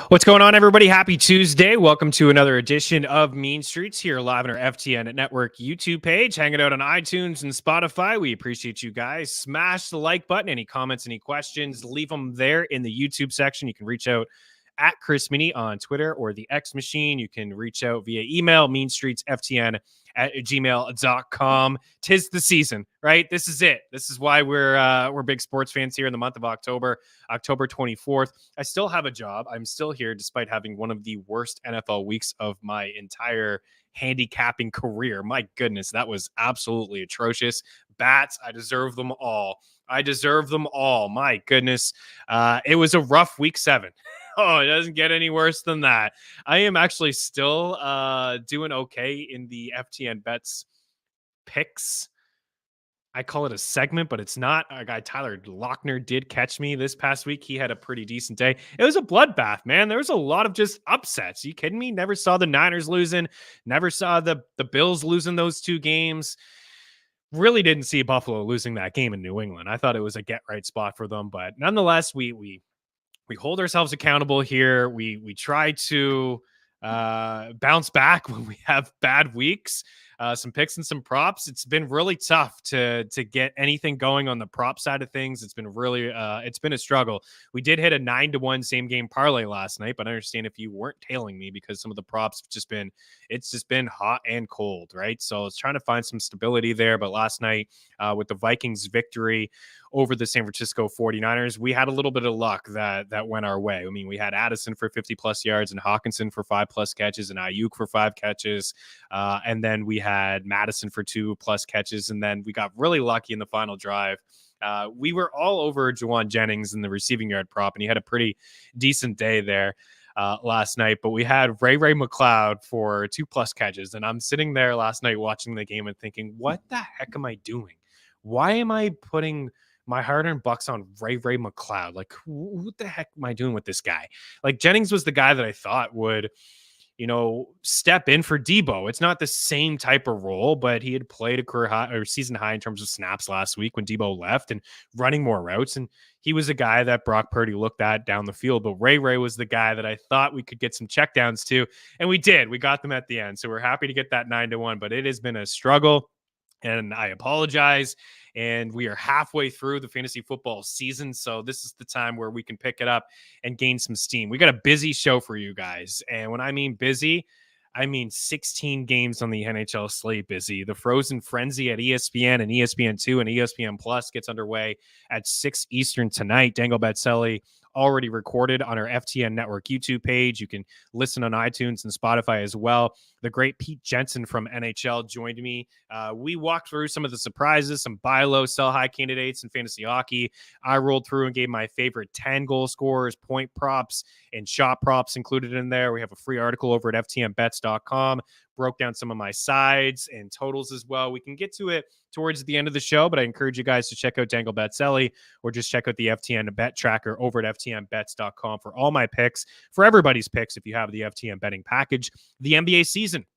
What's going on, everybody? Happy Tuesday. Welcome to another edition of Mean Streets here live on our FTN Network YouTube page, hanging out on iTunes and Spotify. We appreciate you guys. Smash the like button. Any comments, any questions, leave them there in the YouTube section. You can reach out at Chris Meaney on Twitter or the X Machine. You can reach out via email, meanstreetsftn@gmail.com. Tis the season, right? This is it. This is why we're big sports fans here in the month of October 24th. I still have a job. I'm still here despite having one of the worst NFL weeks of my entire handicapping career. My goodness, that was absolutely atrocious. Bats, I deserve them all. I deserve them all. My goodness. It was a rough week 7. Oh, it doesn't get any worse than that. I am actually still doing okay in the FTN Bets picks. I call it a segment, but it's not. Our guy Tyler Lochner did catch me this past week. He had a pretty decent day. It was a bloodbath, man. There was a lot of just upsets. Are you kidding me? Never saw the Niners losing. Never saw the Bills losing those 2 games. Really didn't see Buffalo losing that game in New England. I thought it was a get right spot for them, but nonetheless, we hold ourselves accountable here. We try to bounce back when we have bad weeks. Some picks and some props. It's been really tough to get anything going on the prop side of things. It's been really it's been a struggle. We did hit a 9-1 same game parlay last night, but I understand if you weren't tailing me because some of the props have just been hot and cold, right? So I was trying to find some stability there, but last night with the Vikings victory over the San Francisco 49ers, we had a little bit of luck that went our way. I mean, we had Addison for 50 plus yards and Hawkinson for 5 plus catches and Ayuk for 5 catches. And then we had Madison for 2 plus catches. And then we got really lucky in the final drive. We were all over Juwan Jennings in the receiving yard prop, and he had a pretty decent day there last night. But we had Ray McLeod for 2 plus catches. And I'm sitting there last night watching the game and thinking, what the heck am I doing? Why am I putting my hard-earned bucks on Ray McLeod? Like, what the heck am I doing with this guy? Like, Jennings was the guy that I thought would, step in for Debo. It's not the same type of role, but he had played a career high or season high in terms of snaps last week when Debo left and running more routes. And he was a guy that Brock Purdy looked at down the field. But Ray was the guy that I thought we could get some checkdowns to. And we did. We got them at the end. So we're happy to get that 9-1, but it has been a struggle. And I apologize. And we are halfway through the fantasy football season. So this is the time where we can pick it up and gain some steam. We got a busy show for you guys. And when I mean busy, I mean 16 games on the NHL slate busy. The Frozen Frenzy at ESPN and ESPN2 and ESPN Plus gets underway at 6 Eastern tonight. Dangle Betzelli already recorded on our FTN Network YouTube page. You can listen on iTunes and Spotify as well. The great Pete Jensen from NHL joined me. We walked through some of the surprises, some buy low, sell high candidates in fantasy hockey. I rolled through and gave my favorite 10 goal scorers, point props, and shot props included in there. We have a free article over at ftnbets.com. Broke down some of my sides and totals as well. We can get to it towards the end of the show, but I encourage you guys to check out Dangle Betzelli or just check out the FTN Bet Tracker over at ftnbets.com for all my picks, for everybody's picks if you have the FTN betting package. The NBA season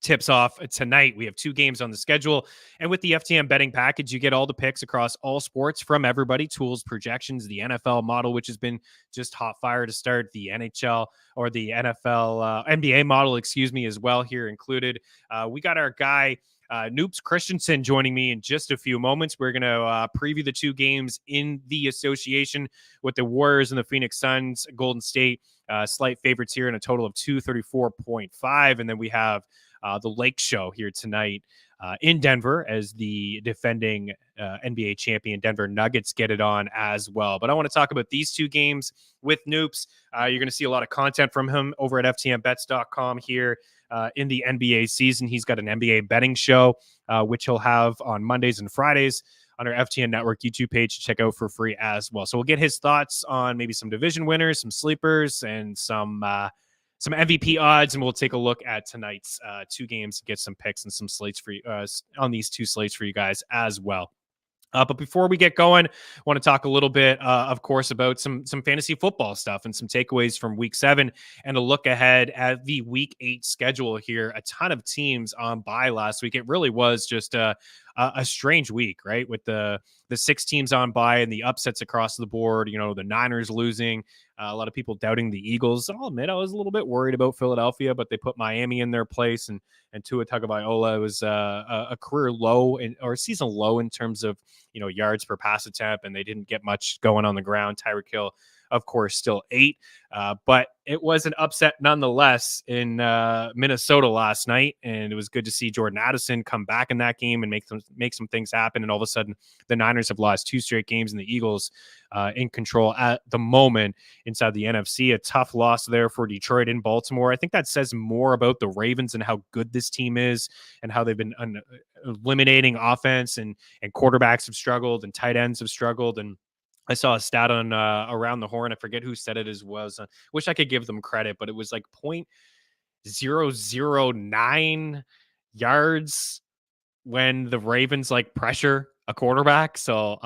tips off tonight. We have 2 games on the schedule. And with the FTN betting package, you get all the picks across all sports from everybody, tools, projections, the NFL model, which has been just hot fire to start, the NHL or the NFL, NBA model, as well here included. We got our guy, Noops Christenson, joining me in just a few moments. We're going to preview the 2 games in the association with the Warriors and the Phoenix Suns. Golden State slight favorites here in a total of 234.5. And then we have the Lake Show here tonight in Denver as the defending NBA champion Denver Nuggets get it on as well. But I want to talk about these 2 games with Noops. You're going to see a lot of content from him over at ftnbets.com here in the NBA season. He's got an NBA betting show, which he'll have on Mondays and Fridays on our FTN Network YouTube page to check out for free as well. So we'll get his thoughts on maybe some division winners, some sleepers, and some MVP odds, and we'll take a look at tonight's 2 games and get some picks and some slates for you on these 2 slates for you guys as well. But before we get going, I want to talk a little bit, of course, about some fantasy football stuff and some takeaways from week 7 and a look ahead at the week 8 schedule here. A ton of teams on bye last week. It really was just a a strange week, right? With the 6 teams on bye and the upsets across the board. The Niners losing, a lot of people doubting the Eagles. I'll admit I was a little bit worried about Philadelphia, but they put Miami in their place, and Tua Tagovailoa was a career low or a season low in terms of yards per pass attempt, and they didn't get much going on the ground. Tyreek Hill, of course, still 8. But it was an upset nonetheless in Minnesota last night, and it was good to see Jordan Addison come back in that game and make some things happen. And all of a sudden, the Niners have lost 2 straight games, and the Eagles in control at the moment inside the NFC. A tough loss there for Detroit and Baltimore. I think that says more about the Ravens and how good this team is, and how they've been eliminating offense, and quarterbacks have struggled, and tight ends have struggled. And I saw a stat on Around the Horn. I forget who said it as was. Wish I could give them credit, but it was like 0.009 yards when the Ravens pressure a quarterback. So,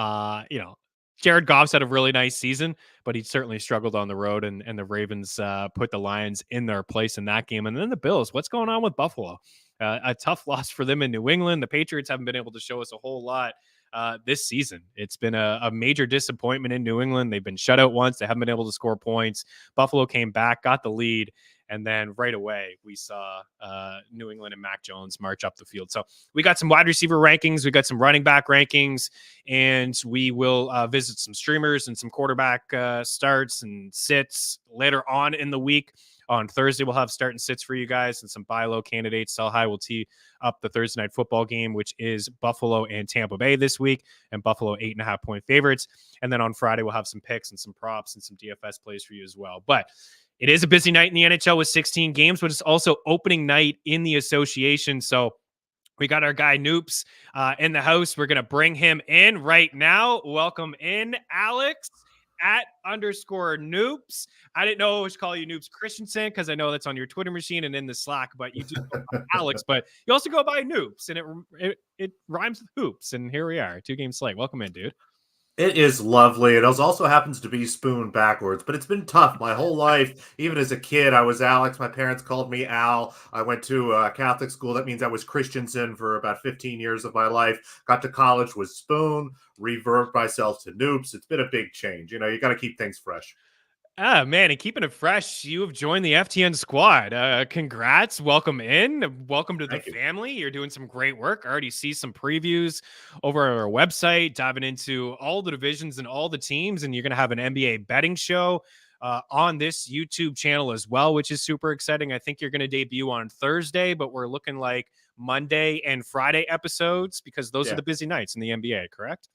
Jared Goff's had a really nice season, but he certainly struggled on the road, and the Ravens put the Lions in their place in that game. And then the Bills, what's going on with Buffalo? A tough loss for them in New England. The Patriots haven't been able to show us a whole lot this season. It's been a major disappointment in New England. They've been shut out once. They haven't been able to score points. Buffalo came back, got the lead, and then right away we saw New England and Mac Jones march up the field. So we got some wide receiver rankings, we got some running back rankings, and we will visit some streamers and some quarterback starts and sits later on in the week. On Thursday, we'll have start and sits for you guys and some buy low candidates. Sell high will tee up the Thursday night football game, which is Buffalo and Tampa Bay this week, and Buffalo 8.5-point favorites. And then on Friday, we'll have some picks and some props and some DFS plays for you as well. But it is a busy night in the NHL with 16 games, but it's also opening night in the association. So we got our guy Noops in the house. We're going to bring him in right now. Welcome in, Alex. @_Noops. I didn't know I should call you Noops Christenson because I know that's on your Twitter machine and in the Slack, but you do go by Alex, but you also go by Noops, and it rhymes with hoops. And here we are, 2 games late. Welcome in, dude. It is lovely. It also happens to be spoon backwards, but it's been tough my whole life. Even as a kid, I was Alex. My parents called me Al. I went to a Catholic school. That means I was Christenson for about 15 years of my life. Got to college with Spoon, reverbed myself to Noops. It's been a big change. You got to keep things fresh. Ah, man, and keeping it fresh, you have joined the FTN squad. Congrats. Welcome in. Welcome to the family. You're doing some great work. I already see some previews over our website, diving into all the divisions and all the teams, and you're going to have an NBA betting show on this YouTube channel as well, which is super exciting. I think you're going to debut on Thursday, but we're looking like Monday and Friday episodes because those are the busy nights in the NBA, correct?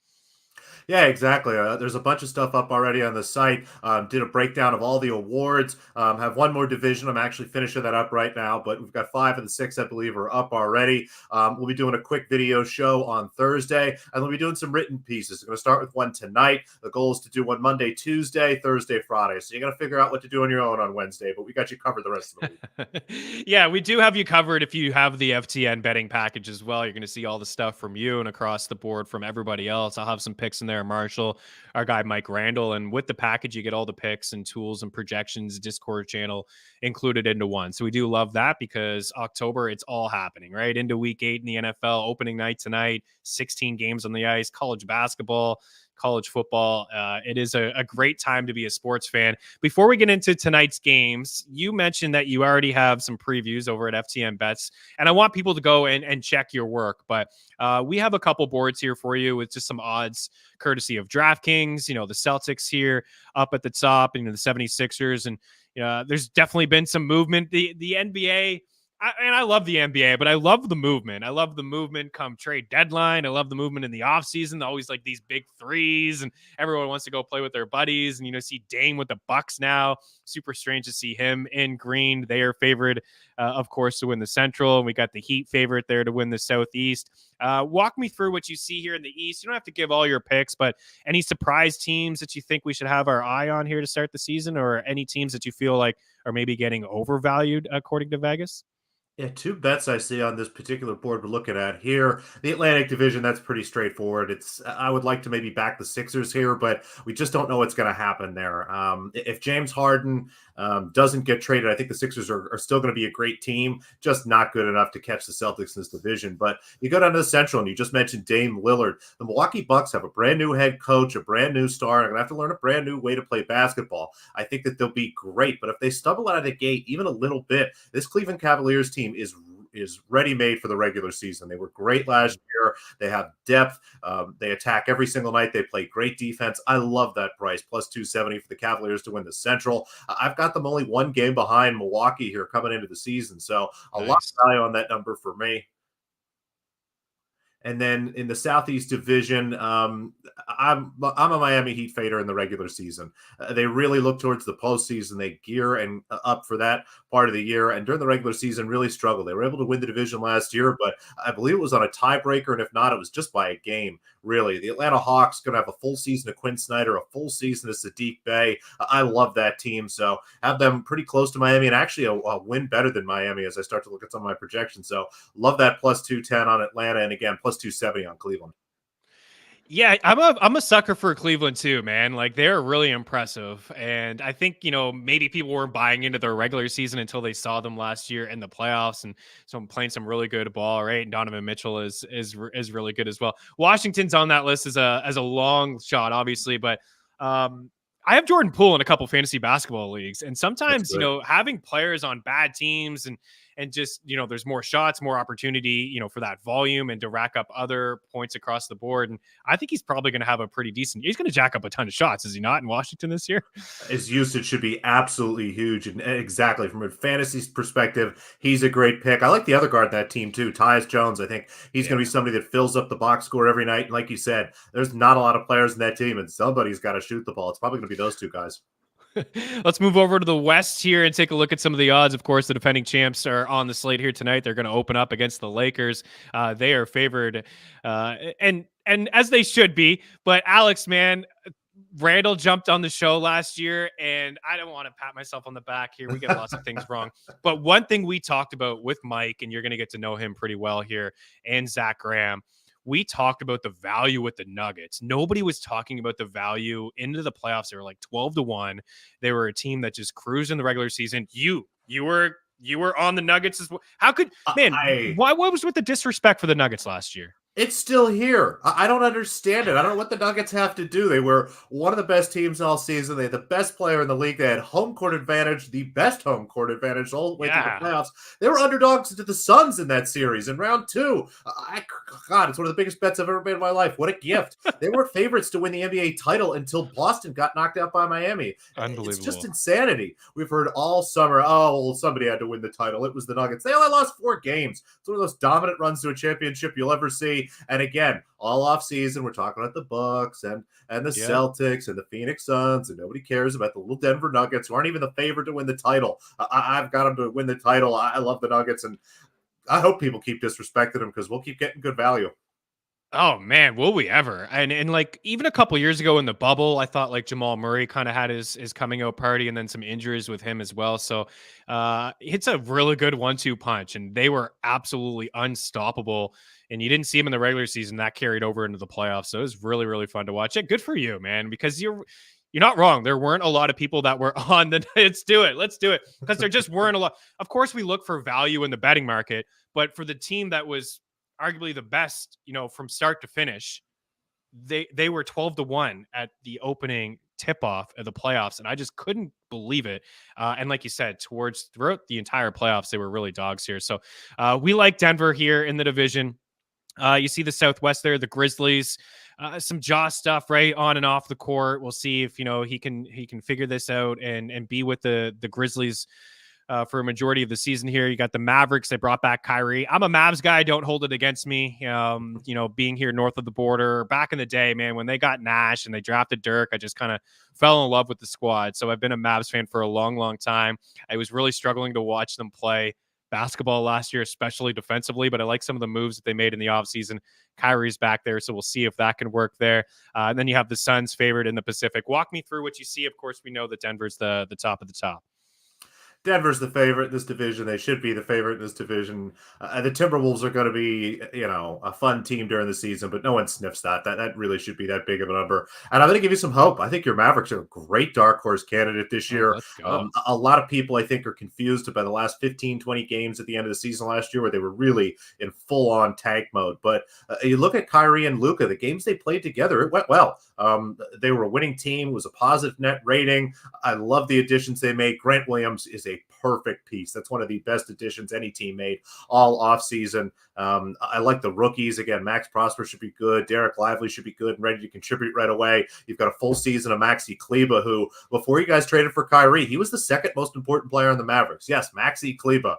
Yeah, exactly. There's a bunch of stuff up already on the site. Did a breakdown of all the awards. Have one more division. I'm actually finishing that up right now, but we've got 5 of the 6, I believe, are up already. We'll be doing a quick video show on Thursday, and we'll be doing some written pieces. We're going to start with one tonight. The goal is to do one Monday, Tuesday, Thursday, Friday. So you got to figure out what to do on your own on Wednesday, but we got you covered the rest of the week. Yeah, we do have you covered if you have the FTN betting package as well. You're going to see all the stuff from you and across the board from everybody else. I'll have some picks in there. Marshall, our guy Mike Randall, and with the package you get all the picks and tools and projections, Discord channel included into one. So we do love that because October, it's all happening right into week 8 in the NFL, opening night tonight, 16 games on the ice, college basketball, college football. It is a great time to be a sports fan. Before we get into tonight's games, you mentioned that you already have some previews over at FTN Bets, and I want people to go and check your work, but we have a couple boards here for you with just some odds courtesy of DraftKings. The Celtics here up at the top, and the 76ers, and there's definitely been some movement. The NBA, I love the NBA, but I love the movement. I love the movement come trade deadline. I love the movement in the offseason. Always like these big threes, and everyone wants to go play with their buddies. And, see Dame with the Bucks now. Super strange to see him in green. They are favored, of course, to win the Central. And we got the Heat favorite there to win the Southeast. Walk me through what you see here in the East. You don't have to give all your picks, but any surprise teams that you think we should have our eye on here to start the season, or any teams that you feel like are maybe getting overvalued according to Vegas? Yeah, two bets I see on this particular board we're looking at here. The Atlantic Division, that's pretty straightforward. I would like to maybe back the Sixers here, but we just don't know what's going to happen there. If James Harden doesn't get traded, I think the Sixers are still going to be a great team, just not good enough to catch the Celtics in this division. But you go down to the Central, and you just mentioned Dame Lillard. The Milwaukee Bucks have a brand new head coach, a brand new star. They're going to have to learn a brand new way to play basketball. I think that they'll be great, but if they stumble out of the gate even a little bit, this Cleveland Cavaliers team is ready made for the regular season. They were great last year. They have depth. They attack every single night. They play great defense. I love that price, plus 270 for the Cavaliers to win the Central. I've got them only one game behind Milwaukee here coming into the season, so a lot Nice. of value on that number for me. And then in the Southeast Division, I'm a Miami Heat fader in the regular season. They really look towards the postseason. They gear and up for that part of the year, and during the regular season, really struggle. They were able to win the division last year, but I believe it was on a tiebreaker, and if not, it was just by a game. Really, the Atlanta Hawks going to have a full season of Quinn Snyder, a full season of Sadiq Bey. I love that team, so have them pretty close to Miami, and actually a win better than Miami as I start to look at some of my projections. So love that plus 210 on Atlanta, and again plus 270 on Cleveland. Yeah, I'm a sucker for Cleveland too, man. Like they're really impressive, and I think maybe people weren't buying into their regular season until they saw them last year in the playoffs, and so I'm playing some really good ball, right? And Donovan Mitchell is really good as well. Washington's on that list as a long shot, obviously, but I have Jordan Poole in a couple fantasy basketball leagues, and That's sometimes good. having players on bad teams and just there's more shots, more opportunity for that volume and to rack up other points across the board. And I think he's probably going to have a pretty decent, he's going to jack up a ton of shots, is he not, in Washington this year? His usage should be absolutely huge, and exactly from a fantasy perspective, he's a great pick. I like the other guard in that team too, Tyus Jones. I think he's going to be somebody that fills up the box score every night. And like you said, there's not a lot of players in that team, and somebody's got to shoot the ball. It's probably going to be those two guys. Let's move over to the West here and take a look at some of the odds. Of course, the defending champs are on the slate here tonight. They're going to open up against the Lakers. They are favored, and as they should be. But Alex, man, Randall jumped on the show last year, and I don't want to pat myself on the back here. We get lots of things wrong. But one thing we talked about with Mike, and you're going to get to know him pretty well here, and Zach Graham, we talked about the value with the Nuggets. Nobody was talking about the value into the playoffs. They were like 12-1. They were a team that just cruised in the regular season. You were on the Nuggets as well. How could, man, I what was with the disrespect for the Nuggets last year? It's still here. I don't understand it. I don't know what the Nuggets have to do. They were one of the best teams all season. They had the best player in the league. They had home court advantage, the best home court advantage all the way through the Yeah. playoffs. They were underdogs to the Suns in that series in round two. God, it's one of the biggest bets I've ever made in my life. What a gift. They were favorites to win the NBA title until Boston got knocked out by Miami. It's just Unbelievable. insanity. We've heard all summer, oh, well, somebody had to win the title. It was the Nuggets. They only lost 4 games. It's one of those dominant runs to a championship you'll ever see. And again, all off season, we're talking about the Bucks and the Celtics and the Phoenix Suns, and nobody cares about the little Denver Nuggets, who aren't even the favorite to win the title. I've got them to win the title. I love the Nuggets, and I hope people keep disrespecting them because we'll keep getting good value. Oh man, will we ever? And like even a couple years ago in the bubble, I thought like Jamal Murray kind of had his coming out party and then some injuries with him as well. So it's a really good 1-2 punch, and they were absolutely unstoppable. And you didn't see him in the regular season. That carried over into the playoffs. So it was really, really fun to watch. Yeah, good for you, man, because you're not wrong. There weren't a lot of people that were on the let's do it. Let's do it. Because there just weren't a lot. Of course, we look for value in the betting market, but for the team that was arguably the best, from start to finish, they were 12-1 at the opening tip-off of the playoffs, and I just couldn't believe it. And like you said, throughout the entire playoffs, they were really dogs here. So we like Denver here in the division. You see the Southwest there, the Grizzlies, some jaw stuff right on and off the court. We'll see if he can figure this out and be with the Grizzlies for a majority of the season here. You got the Mavericks. They brought back Kyrie. I'm a Mavs guy. Don't hold it against me. Being here north of the border back in the day, man, when they got Nash and they drafted Dirk, I just kind of fell in love with the squad. So I've been a Mavs fan for a long, long time. I was really struggling to watch them play basketball last year, especially defensively, but I like some of the moves that they made in the offseason. Kyrie's back there, so we'll see if that can work there. And then you have the Suns favored in the Pacific. Walk me through what you see. Of course, we know that Denver's the top of the top. Denver's the favorite in this division. They should be the favorite in this division. The Timberwolves are going to be, a fun team during the season, but no one sniffs that. That really should be that big of a number. And I'm going to give you some hope. I think your Mavericks are a great dark horse candidate this Oh, year. let's go. A lot of people, I think, are confused by the last 15, 20 games at the end of the season last year where they were really in full-on tank mode. But you look at Kyrie and Luka, the games they played together, it went well. They were a winning team. It was a positive net rating. I love the additions they made. Grant Williams is a perfect piece. That's one of the best additions any team made all offseason. I like the rookies. Again, Max Prosper should be good. Derek Lively should be good and ready to contribute right away. You've got a full season of Maxi Kleba, who, before you guys traded for Kyrie, he was the second most important player on the Mavericks. Yes, Maxi Kleba.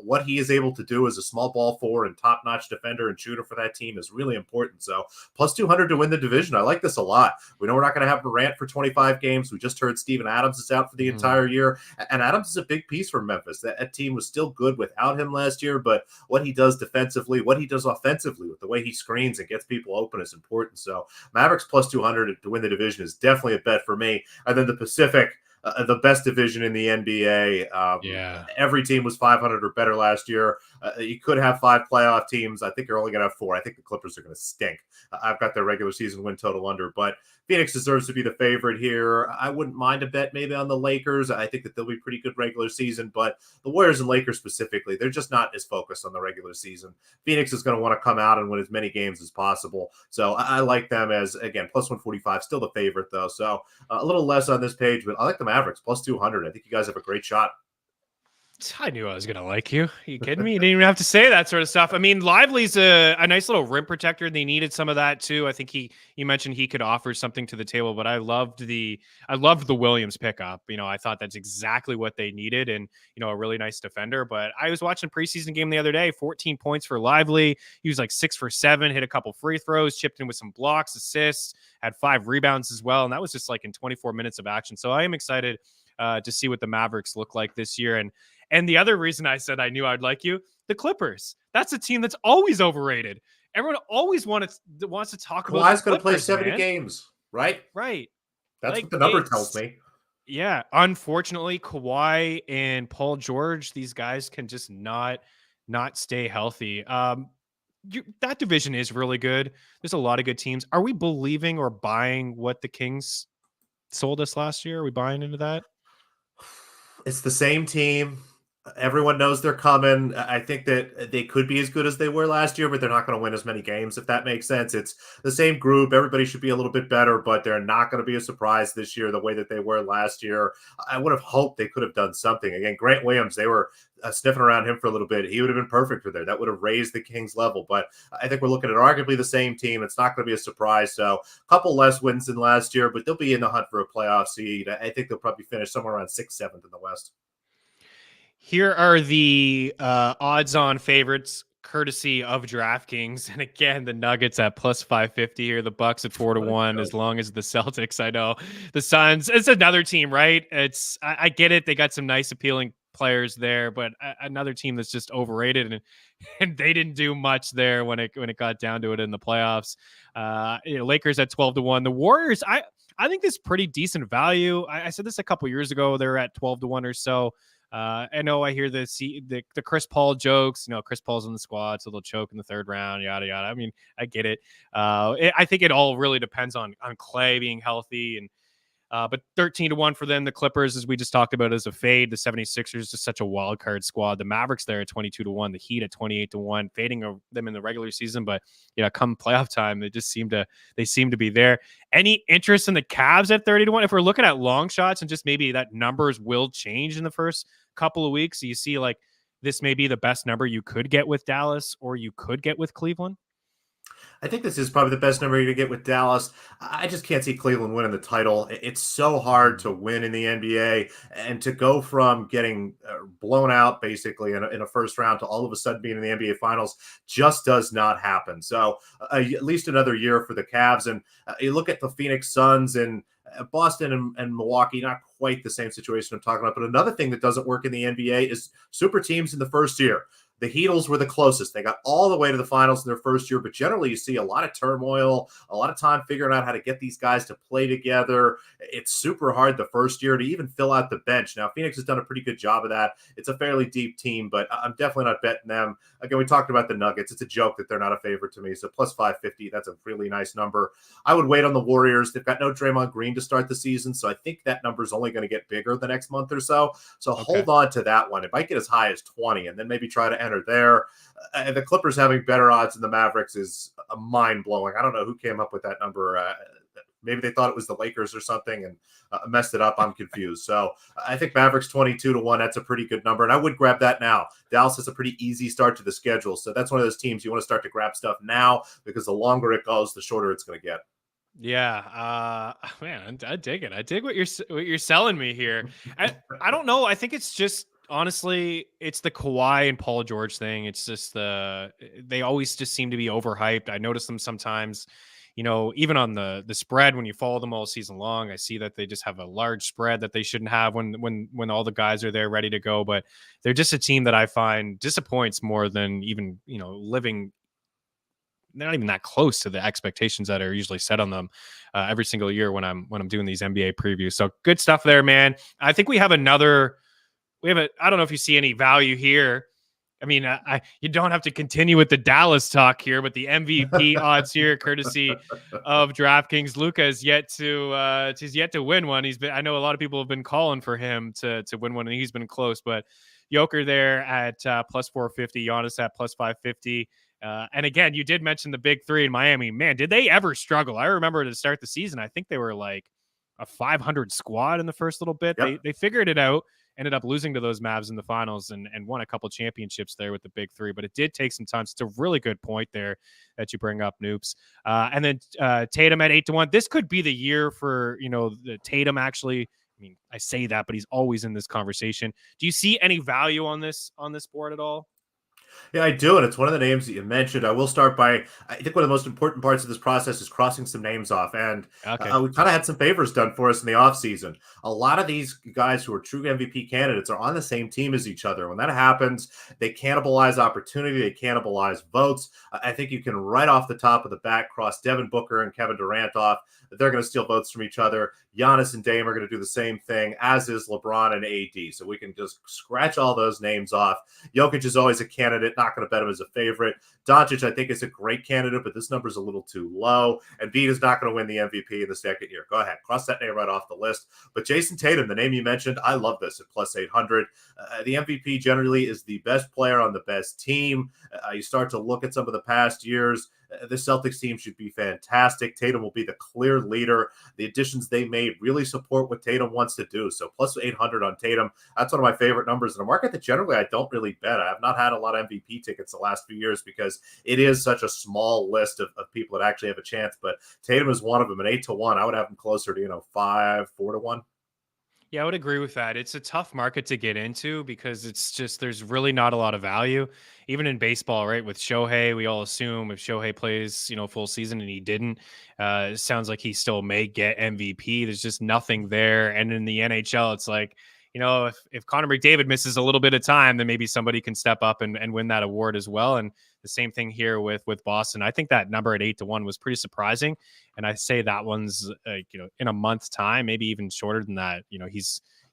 What he is able to do as a small ball forward and top-notch defender and shooter for that team is really important. So plus 200 to win the division. I like this a lot. We know we're not going to have Morant for 25 games. We just heard Steven Adams is out for the entire year. And Adams is a big piece for Memphis. That team was still good without him last year, but what he does defensively, what he does offensively with the way he screens and gets people open is important. So Mavericks plus 200 to win the division is definitely a bet for me. And then the Pacific, the best division in the NBA. Every team was 500 or better last year. You could have 5 playoff teams. I think you're only going to have 4. I think the Clippers are going to stink. I've got their regular season win total under, but Phoenix deserves to be the favorite here. I wouldn't mind a bet maybe on the Lakers. I think that they'll be pretty good regular season, but the Warriors and Lakers specifically, they're just not as focused on the regular season. Phoenix is going to want to come out and win as many games as possible. So I like them as, again, plus 145, still the favorite though. So a little less on this page, but I like the Mavericks plus 200. I think you guys have a great shot. I knew I was going to like you. Are you kidding me? You didn't even have to say that sort of stuff. I mean, Lively's a nice little rim protector. They needed some of that too. I think you mentioned he could offer something to the table, but I loved the Williams pickup. I thought that's exactly what they needed, and a really nice defender. But I was watching preseason game the other day, 14 points for Lively. He was like 6 for 7, hit a couple free throws, chipped in with some blocks, assists, had 5 rebounds as well. And that was just like in 24 minutes of action. So I am excited to see what the Mavericks look like this year. And the other reason I said I knew I'd like you, the Clippers. That's a team that's always overrated. Everyone always wants to talk about. Kawhi's going to play 70 games, right? Right. That's what the number tells me. Yeah. Unfortunately, Kawhi and Paul George, these guys can just not stay healthy. That division is really good. There's a lot of good teams. Are we believing or buying what the Kings sold us last year? Are we buying into that? It's the same team. Everyone knows they're coming. I think that they could be as good as they were last year, but they're not going to win as many games, if that makes sense. It's the same group. Everybody should be a little bit better, but they're not going to be a surprise this year the way that they were last year. I would have hoped they could have done something. Again, Grant Williams, they were sniffing around him for a little bit. He would have been perfect for there. That would have raised the Kings level, but I think we're looking at arguably the same team. It's not going to be a surprise. So a couple less wins than last year, but they'll be in the hunt for a playoff seed. I think they'll probably finish somewhere around 6th, 7th in the West. Here are the odds-on favorites, courtesy of DraftKings. And again, the Nuggets at plus 550 here, the Bucks at 4-1, as long as the Celtics. I know the Suns. It's another team, right? I get it. They got some nice, appealing players there, but another team that's just overrated, and they didn't do much there when it got down to it in the playoffs. Lakers at 12-1. The Warriors, I think this is pretty decent value. I said this a couple years ago. They're at 12-1 or so. I know I hear the Chris Paul jokes. Chris Paul's in the squad, so they'll choke in the 3rd round, yada yada. I mean, I get it. I think it all really depends on Clay being healthy, and but 13-1 for them. The Clippers, as we just talked about, is a fade. The 76ers just such a wild card squad. The Mavericks there at 22-1. The Heat at 28-1, fading them in the regular season, but come playoff time, they seem to be there. Any interest in the Cavs at 30-1? If we're looking at long shots and just maybe that numbers will change in the first couple of weeks, so you see like this may be the best number you could get with Dallas or you could get with Cleveland. I think this is probably the best number you can get with Dallas. I just can't see Cleveland winning the title. It's so hard to win in the NBA, and to go from getting blown out basically in a first round to all of a sudden being in the NBA Finals just does not happen. So at least another year for the Cavs. And you look at the Phoenix Suns and Boston and Milwaukee, not quite the same situation I'm talking about. But another thing that doesn't work in the NBA is super teams in the first year. The Heatles were the closest. They got all the way to the finals in their first year, but generally you see a lot of turmoil, a lot of time figuring out how to get these guys to play together. It's super hard the first year to even fill out the bench. Now, Phoenix has done a pretty good job of that. It's a fairly deep team, but I'm definitely not betting them. Again, we talked about the Nuggets. It's a joke that they're not a favorite to me. So plus 550, that's a really nice number. I would wait on the Warriors. They've got no Draymond Green to start the season, so I think that number is only going to get bigger the next month or so. So hold on to that one. It might get as high as 20, and then maybe try to enter there. The Clippers having better odds than the Mavericks is mind-blowing. I don't know who came up with that number. Maybe they thought it was the Lakers or something and messed it up. I'm confused. So I think Mavericks 22-1. That's a pretty good number. And I would grab that now. Dallas has a pretty easy start to the schedule. So that's one of those teams you want to start to grab stuff now, because the longer it goes, the shorter it's going to get. Yeah, man, I dig it. I dig what you're selling me here. I don't know. I think it's just, honestly, it's the Kawhi and Paul George thing. It's just they always just seem to be overhyped. I notice them sometimes, even on the spread, when you follow them all season long, I see that they just have a large spread that they shouldn't have when all the guys are there ready to go. But they're just a team that I find disappoints more than even, living. They're not even that close to the expectations that are usually set on them every single year when I'm doing these NBA previews. So good stuff there, man. I think we have I don't know if you see any value here. I mean, you don't have to continue with the Dallas talk here, but the MVP odds here, courtesy of DraftKings. Luka is yet to win one. I know a lot of people have been calling for him to win one, and he's been close. But Joker there at plus 450, Giannis at plus 550. And again, you did mention the big three in Miami. Man, did they ever struggle? I remember to start the season, I think they were like a 500 squad in the first little bit. Yep. They figured it out, ended up losing to those Mavs in the finals and won a couple championships there with the big three. But it did take some time. So it's a really good point there that you bring up, Noops. And then Tatum at 8-1. This could be the year for, the Tatum actually. I mean, I say that, but he's always in this conversation. Do you see any value on this board at all? Yeah, I do, and it's one of the names that you mentioned. I will start by, I think one of the most important parts of this process is crossing some names off, and we kind of had some favors done for us in the offseason. A lot of these guys who are true MVP candidates are on the same team as each other. When that happens, they cannibalize opportunity, they cannibalize votes. I think you can right off the top of the bat cross Devin Booker and Kevin Durant off. They're going to steal votes from each other. Giannis and Dame are going to do the same thing, as is LeBron and AD. So we can just scratch all those names off. Jokic is always a candidate. Not going to bet him as a favorite. Doncic, I think, is a great candidate, but this number is a little too low. And Embiid is not going to win the MVP in the second year. Go ahead. Cross that name right off the list. But Jason Tatum, the name you mentioned, I love this at plus 800. The MVP generally is the best player on the best team. You start to look at some of the past years. The Celtics team should be fantastic. Tatum will be the clear leader. The additions they made really support what Tatum wants to do. So plus 800 on Tatum. That's one of my favorite numbers in a market that generally I don't really bet. I have not had a lot of MVP tickets the last few years because it is such a small list of people that actually have a chance. But Tatum is one of them, an 8-1. I would have him closer to 5-4-1. Yeah, I would agree with that. It's a tough market to get into because it's just, there's really not a lot of value. Even in baseball, right? With Shohei, we all assume if Shohei plays, full season, and he didn't, it sounds like he still may get MVP. There's just nothing there. And in the NHL, it's like, if Connor McDavid misses a little bit of time, then maybe somebody can step up and win that award as well. And the same thing here with Boston. I think that number at 8-1 was pretty surprising. And I say that one's, in a month's time, maybe even shorter than that.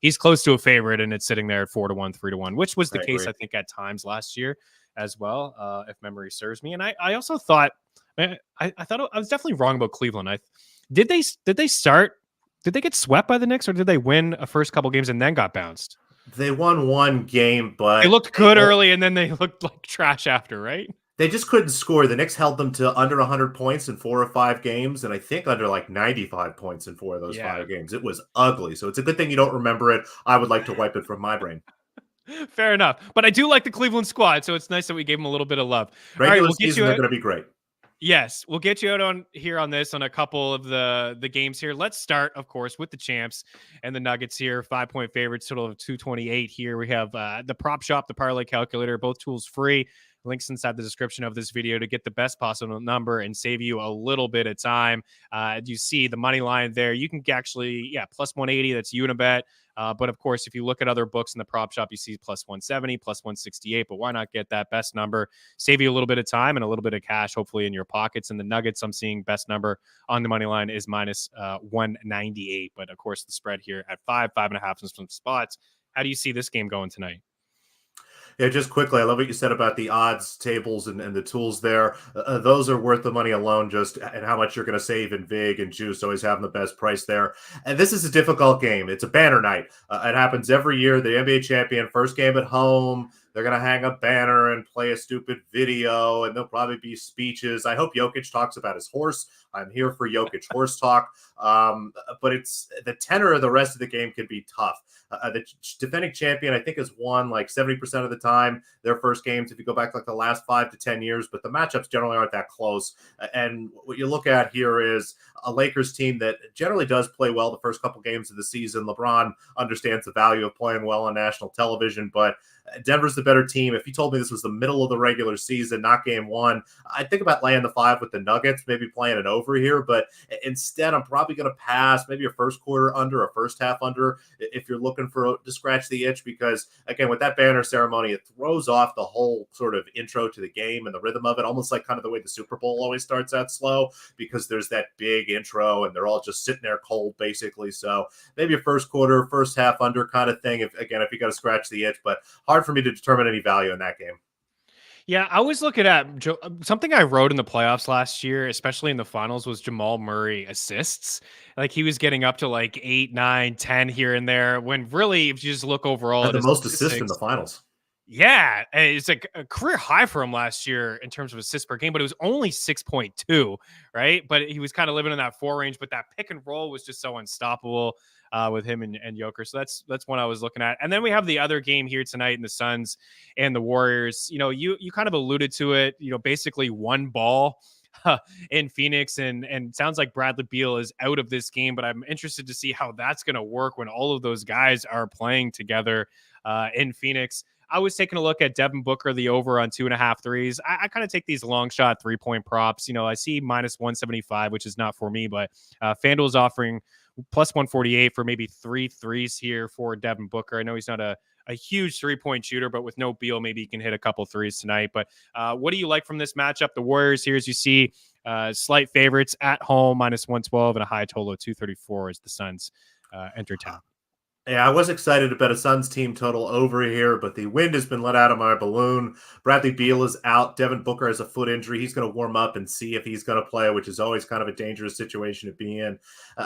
He's close to a favorite, and it's sitting there at 4-1, 3-1, which was the case, I think, at times last year as well, if memory serves me. And I also thought, I thought I was definitely wrong about Cleveland. Did they get swept by the Knicks, or did they win a first couple games and then got bounced? They won one game, but they looked good early, and then they looked like trash after, right? They just couldn't score. The Knicks held them to under 100 points in 4 or 5 games, and I think under like 95 points in 4 of those 5 games. It was ugly. So it's a good thing you don't remember it. I would like to wipe it from my brain. Fair enough. But I do like the Cleveland squad, so it's nice that we gave them a little bit of love. Regular season, they're going to be great. Yes, we'll get you out on a couple of the games here. Let's start, of course, with the champs and the Nuggets here. 5-point favorites, total of 228 here. We have the prop shop, the parlay calculator, both tools free. Links inside the description of this video to get the best possible number and save you a little bit of time. You see the money line there. You can actually, plus 180. That's Unibet. But of course, if you look at other books in the prop shop, you see plus 170, plus 168. But why not get that best number? Save you a little bit of time and a little bit of cash, hopefully, in your pockets. And the Nuggets, I'm seeing best number on the money line is minus 198. But of course, the spread here at 5.5 in some spots. How do you see this game going tonight? Yeah, just quickly, I love what you said about the odds tables and the tools there. Those are worth the money alone, just and how much you're going to save in VIG and Juice, always having the best price there. And this is a difficult game. It's a banner night. It happens every year. The NBA champion, first game at home. They're going to hang a banner and play a stupid video, and there'll probably be speeches. I hope Jokic talks about his horse. I'm here for Jokic horse talk. But it's the tenor of the rest of the game can be tough. The defending champion, I think, has won like 70% of the time their first games if you go back like the last 5 to 10 years, but the matchups generally aren't that close. And what you look at here is a Lakers team that generally does play well the first couple games of the season. LeBron understands the value of playing well on national television, but Denver's the better team. If you told me this was the middle of the regular season, not game one, I'd think about laying the 5 with the Nuggets, maybe playing it over here. But instead, I'm probably going to pass maybe a first quarter under, a first half under, if you're looking to scratch the itch. Because, again, with that banner ceremony, it throws off the whole sort of intro to the game and the rhythm of it, almost like kind of the way the Super Bowl always starts out slow, because there's that big intro and they're all just sitting there cold, basically. So maybe a first quarter, first half under kind of thing, if you got to scratch the itch. But hard for me to determine any value in that game. Yeah, I was looking at something I wrote in the playoffs last year, especially in the finals, was Jamal Murray assists. Like he was getting up to like 8, 9, 10 here and there, when really, if you just look overall Had at the his most assists in the statistics, finals. yeah, and it's like a career high for him last year in terms of assists per game, but it was only 6.2, right? But he was kind of living in that 4 range, but that pick and roll was just so unstoppable with him and Joker. So that's one I was looking at. And then we have the other game here tonight in the Suns and the Warriors. You know, you kind of alluded to it, you know, basically one ball in Phoenix, and it sounds like Bradley Beal is out of this game, but I'm interested to see how that's going to work when all of those guys are playing together in Phoenix. I was taking a look at Devin Booker, the over on 2.5 threes. I kind of take these long shot 3-point props. You know, I see minus 175, which is not for me, but FanDuel's offering plus 148 for maybe 3 threes here for Devin Booker. I know he's not a huge 3-point shooter, but with no Beal, maybe he can hit a couple threes tonight. But what do you like from this matchup? The Warriors here, as you see, slight favorites at home, minus 112, and a high total of 234 as the Suns enter town. Yeah, I was excited to bet a Suns team total over here, but the wind has been let out of my balloon. Bradley Beal is out. Devin Booker has a foot injury. He's going to warm up and see if he's going to play, which is always kind of a dangerous situation to be in.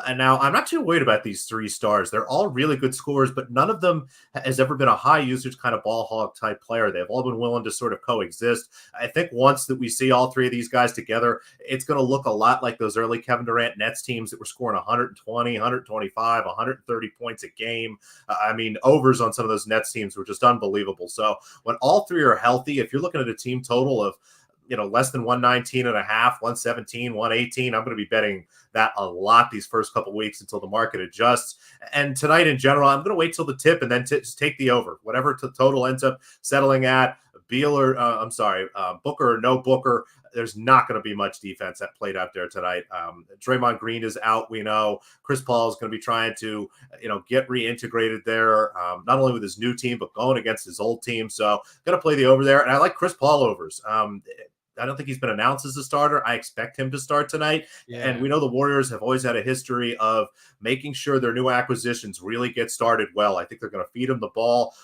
And now I'm not too worried about these 3 stars. They're all really good scorers, but none of them has ever been a high usage kind of ball hog type player. They've all been willing to sort of coexist. I think once that we see all 3 of these guys together, it's going to look a lot like those early Kevin Durant Nets teams that were scoring 120, 125, 130 points a game. I mean, overs on some of those Nets teams were just unbelievable. So when all 3 are healthy, if you're looking at a team total of, you know, less than 119 and a half, 117, 118, I'm going to be betting that a lot these first couple weeks until the market adjusts. And tonight in general, I'm going to wait till the tip and then just take the over. Whatever total ends up settling at, Booker or no Booker, there's not going to be much defense that played out there tonight. Draymond Green is out. We know Chris Paul is going to be trying to, get reintegrated there, not only with his new team, but going against his old team. So going to play the over there. And I like Chris Paul overs. I don't think he's been announced as a starter. I expect him to start tonight. Yeah. And we know the Warriors have always had a history of making sure their new acquisitions really get started well. I think they're going to feed him the ball.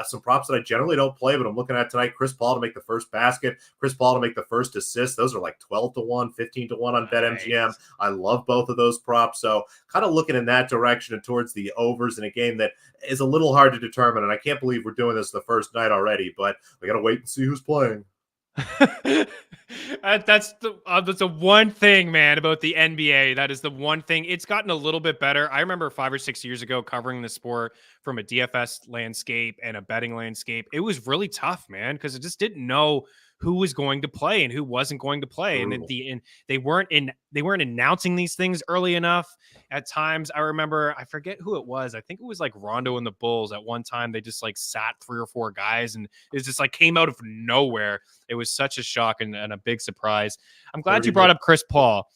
Some props that I generally don't play, but I'm looking at tonight, Chris Paul to make the first basket, Chris Paul to make the first assist. Those are like 12-1, 15-1 on BetMGM. I love both of those props. So kind of looking in that direction and towards the overs in a game that is a little hard to determine. And I can't believe we're doing this the first night already, but we got to wait and see who's playing. That's the one thing, man, about the NBA. That is the one thing. It's gotten a little bit better. I remember 5 or 6 years ago covering the sport from a DFS landscape and a betting landscape. It was really tough, man, because I just didn't know who was going to play and who wasn't going to play. And they weren't announcing these things early enough at times. I remember, I forget who it was. I think it was like Rondo and the Bulls. At one time, they just like sat 3 or 4 guys and it just like came out of nowhere. It was such a shock and a big surprise. I'm glad you brought up Chris Paul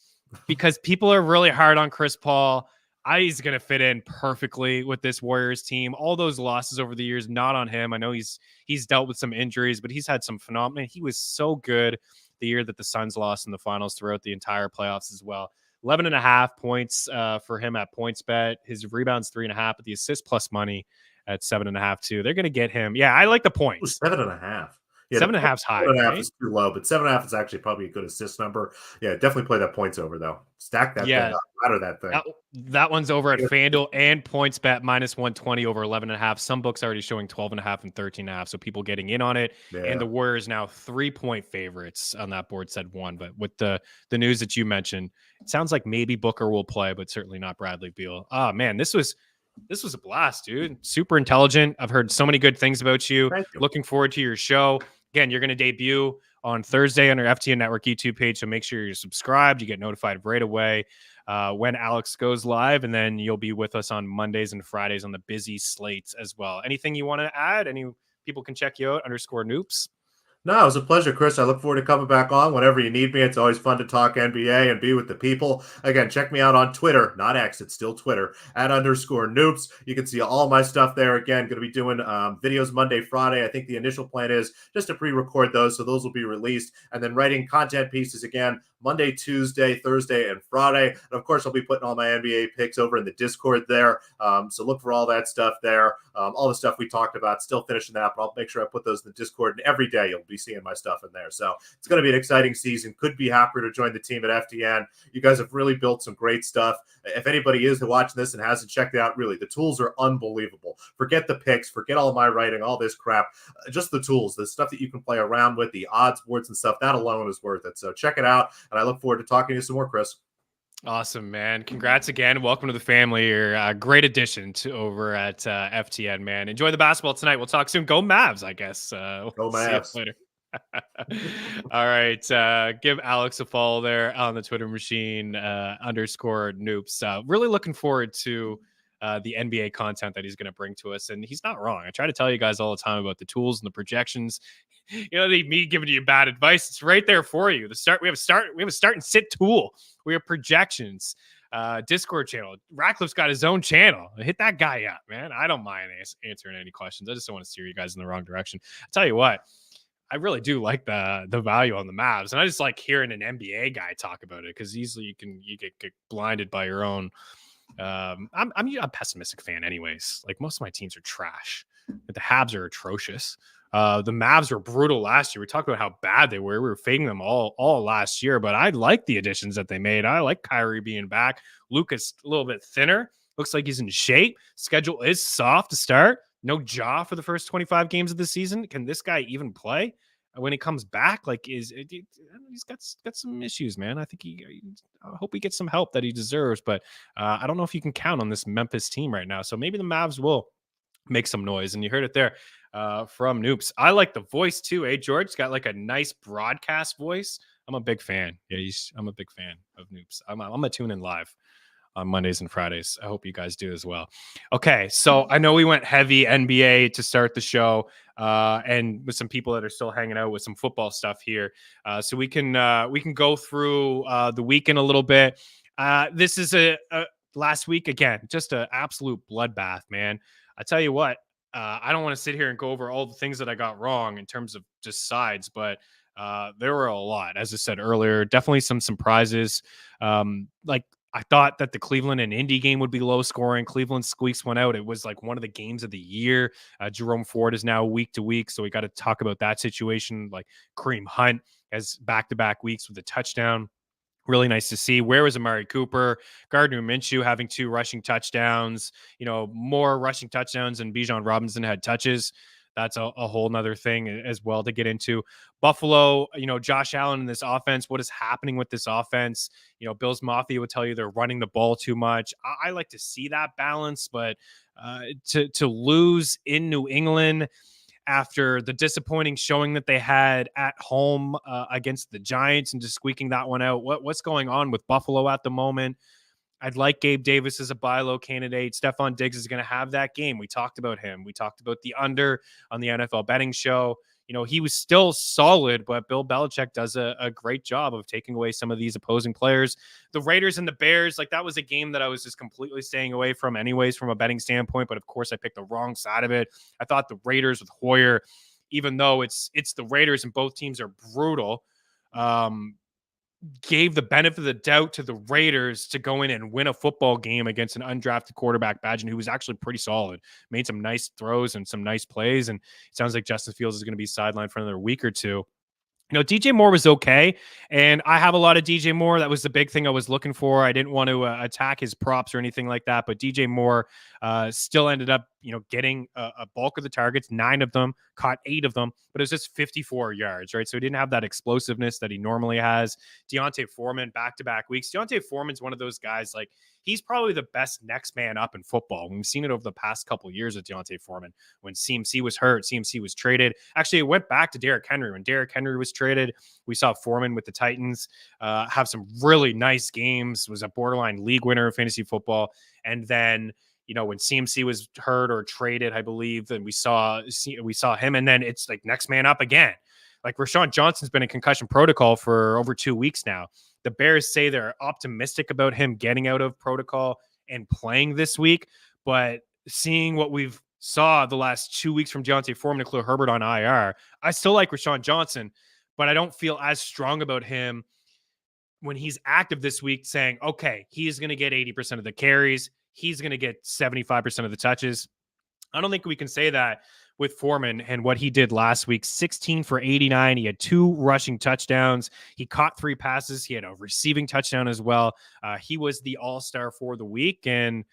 because people are really hard on Chris Paul. He's going to fit in perfectly with this Warriors team. All those losses over the years, not on him. I know he's dealt with some injuries, but he's had some phenomenal. He was so good the year that the Suns lost in the finals throughout the entire playoffs as well. 11.5 points for him at PointsBet. His rebounds 3.5, but the assist plus money at 7.5 too. They're going to get him. Yeah, I like the Ooh, points. 7.5. Yeah, 7.5's high, 7.5 right? is too low, but 7.5 is actually probably a good assist number. Yeah, definitely play that points over though. Stack that thing Yeah, up, ladder that thing. that one's over at FanDuel and PointsBet minus 120 over 11.5. Some books already showing 12.5 and 13.5. So people getting in on it. And Yeah. the Warriors now 3-point favorites on that board, said one. But with the news that you mentioned, it sounds like maybe Booker will play, but certainly not Bradley Beal. Oh man, this was a blast, dude. Super intelligent. I've heard so many good things about you. Thank you. Looking forward to your show. Again, you're going to debut on Thursday on our FTN Network YouTube page. So make sure you're subscribed. You get notified right away when Alex goes live. And then you'll be with us on Mondays and Fridays on the busy slates as well. Anything you want to add? Any people can check you out, _Noops. No, it was a pleasure, Chris. I look forward to coming back on whenever you need me. It's always fun to talk NBA and be with the people. Again, check me out on Twitter, not X, it's still Twitter, at _Noops. You can see all my stuff there. Again, going to be doing videos Monday, Friday. I think the initial plan is just to pre-record those, so those will be released. And then writing content pieces again, Monday, Tuesday, Thursday, and Friday. And of course, I'll be putting all my NBA picks over in the Discord there. So look for all that stuff there. All the stuff we talked about, still finishing that, but I'll make sure I put those in the Discord. And every day you'll be seeing my stuff in there. So it's going to be an exciting season. Could be happier to join the team at FTN. You guys have really built some great stuff. If anybody is watching this and hasn't checked it out, really, the tools are unbelievable. Forget the picks, forget all my writing, all this crap. Just the tools, the stuff that you can play around with, the odds boards and stuff, that alone is worth it. So check it out. And I look forward to talking to you some more, Chris. Awesome, man. Congrats again. Welcome to the family. You're a great addition to over at FTN, man. Enjoy the basketball tonight. We'll talk soon. Go Mavs, I guess. Go See you Mavs. later. All right. Give Alex a follow there on the Twitter machine, _Noops. Really looking forward to the NBA content that he's going to bring to us. And he's not wrong. I try to tell you guys all the time about the tools and the projections. You know, me giving you bad advice. It's right there for you. We have a start and sit tool. We have projections. Discord channel. Ratcliffe's got his own channel. Hit that guy up, man. I don't mind answering any questions. I just don't want to steer you guys in the wrong direction. I tell you what, I really do like the value on the Mavs, and I just like hearing an NBA guy talk about it because easily you get blinded by your own. I'm a pessimistic fan, anyways. Like most of my teams are trash. The Habs are atrocious. The Mavs were brutal last year. We talked about how bad they were. We were fading them all last year, but I like the additions that they made. I like Kyrie being back. Lucas a little bit thinner. Looks like he's in shape. Schedule is soft to start. No jaw for the first 25 games of the season. Can this guy even play when he comes back? Like, he's got some issues, man. I think I hope he gets some help that he deserves, but I don't know if you can count on this Memphis team right now. So maybe the Mavs will make some noise. And you heard it there from Noops. I like the voice too. George? He's got like a nice broadcast voice. I'm a big fan. Yeah, I'm a big fan of Noops. I'm a tune in live on Mondays and Fridays. I hope you guys do as well. Okay, so I know we went heavy NBA to start the show, and with some people that are still hanging out with some football stuff here. So we can go through the weekend a little bit. This is a last week again, just an absolute bloodbath, man. I tell you what, I don't want to sit here and go over all the things that I got wrong in terms of just sides, but there were a lot. As I said earlier, definitely some surprises. Like I thought that the Cleveland and Indy game would be low scoring. Cleveland squeaks one out. It was like one of the games of the year. Jerome Ford is now week to week, so we got to talk about that situation. Like Kareem Hunt has back-to-back weeks with a touchdown. Really nice to see. Where was Amari Cooper? Gardner Minshew having 2 rushing touchdowns. You know, more rushing touchdowns than Bijan Robinson had touches. That's a whole nother thing as well to get into. Buffalo, you know, Josh Allen in this offense. What is happening with this offense? You know, Bills Mafia would tell you they're running the ball too much. I like to see that balance, but to lose in New England after the disappointing showing that they had at home against the Giants and just squeaking that one out. What's going on with Buffalo at the moment? I'd like Gabe Davis as a buy low candidate. Stephon Diggs is going to have that game. We talked about him. We talked about the under on the NFL betting show. he was still solid, but Bill Belichick does a great job of taking away some of these opposing players. The Raiders and the Bears, like that was a game that I was just completely staying away from anyways from a betting standpoint, but of course I picked the wrong side of it. I thought the Raiders with Hoyer, even though it's the Raiders and both teams are brutal, gave the benefit of the doubt to the Raiders to go in and win a football game against an undrafted quarterback, Badgen, who was actually pretty solid, made some nice throws and some nice plays. And it sounds like Justin Fields is going to be sidelined for another week or two. DJ Moore was okay, and I have a lot of DJ Moore. That was the big thing I was looking for. I didn't want to attack his props or anything like that, but DJ Moore still ended up, getting a bulk of the targets, 9 of them, caught 8 of them, but it was just 54 yards, right? So he didn't have that explosiveness that he normally has. Deontay Foreman, back-to-back weeks. Deontay Foreman's one of those guys, like, he's probably the best next man up in football. We've seen it over the past couple of years with Deontay Foreman. When CMC was hurt, CMC was traded. Actually, it went back to Derrick Henry. When Derrick Henry was traded, we saw Foreman with the Titans have some really nice games, was a borderline league winner of fantasy football. And then, when CMC was hurt or traded, I believe, then we saw him. And then it's like next man up again. Like Rashawn Johnson's been in concussion protocol for over 2 weeks now. The Bears say they're optimistic about him getting out of protocol and playing this week, but seeing what we've saw the last 2 weeks from Deontay Foreman and Khalil Herbert on IR, I still like Rashawn Johnson, but I don't feel as strong about him when he's active this week, saying, okay, he's going to get 80% of the carries. He's going to get 75% of the touches. I don't think we can say that with Foreman and what he did last week. 16 for 89. He had 2 rushing touchdowns. He caught 3 passes. He had a receiving touchdown as well. He was the all-star for the week, and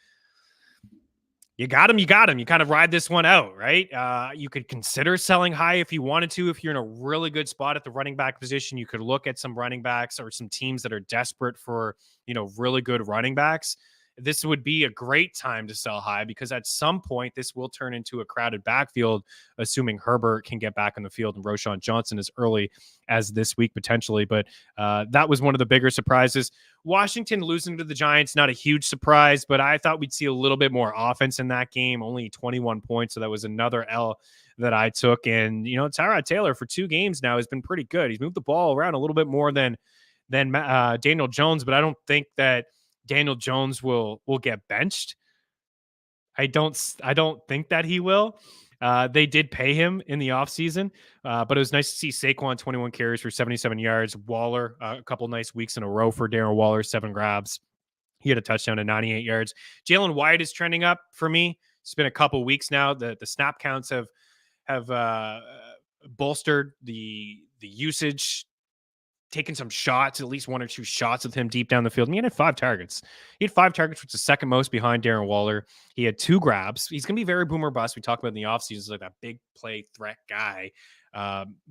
you got him. You kind of ride this one out, right? You could consider selling high if you wanted to. If you're in a really good spot at the running back position, you could look at some running backs or some teams that are desperate for, really good running backs. This would be a great time to sell high, because at some point this will turn into a crowded backfield, assuming Herbert can get back on the field and Roschon Johnson as early as this week potentially. But that was one of the bigger surprises. Washington losing to the Giants, not a huge surprise, but I thought we'd see a little bit more offense in that game. Only 21 points, so that was another L that I took. And Tyrod Taylor for 2 games now has been pretty good. He's moved the ball around a little bit more than Daniel Jones, but I don't think that Daniel Jones will get benched. I don't think that he will. They did pay him in the offseason, but it was nice to see Saquon 21 carries for 77 yards. Waller, a couple nice weeks in a row for Darren Waller, 7 grabs. He had a touchdown at 98 yards. Jalen White is trending up for me. It's been a couple weeks now. The snap counts have bolstered the usage, taken some shots, at least 1 or 2 shots with him deep down the field. And he had 5 targets. He had 5 targets, which is the second most behind Darren Waller. He had 2 grabs. He's going to be very boomer bust. We talked about in the offseason, he's like that big play threat guy.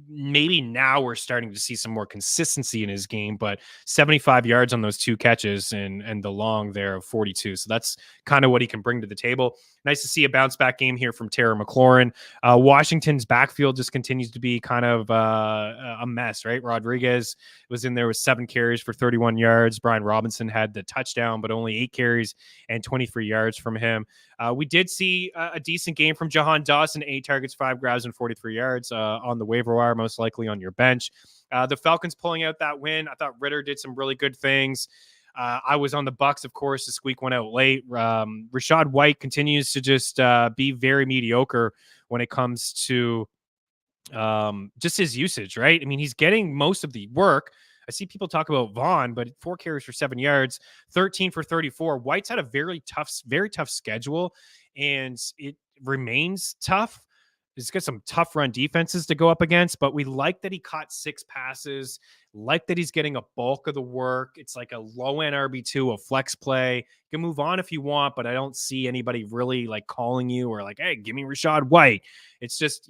Maybe now we're starting to see some more consistency in his game, but 75 yards on those 2 catches and the long there of 42. So that's kind of what he can bring to the table. Nice to see a bounce back game here from Terry McLaurin. Washington's backfield just continues to be kind of a mess, right? Rodriguez was in there with 7 carries for 31 yards. Brian Robinson had the touchdown, but only 8 carries and 23 yards from him. We did see a decent game from Jahan Dawson, 8 targets, 5 grabs, and 43 yards on the waiver wire, most likely on your bench. The Falcons pulling out that win. I thought Ritter did some really good things. I was on the Bucs, of course. The squeak went out late. Rachaad White continues to just be very mediocre when it comes to just his usage, right? I mean, he's getting most of the work. I see people talk about Vaughn, but 4 carries for 7 yards, 13 for 34. White's had a very tough schedule, and it remains tough. He's got some tough run defenses to go up against, but we like that he caught 6 passes, like that he's getting a bulk of the work. It's like a low-end RB2, a flex play. You can move on if you want, but I don't see anybody really like calling you or like, hey, give me Rachaad White. It's just,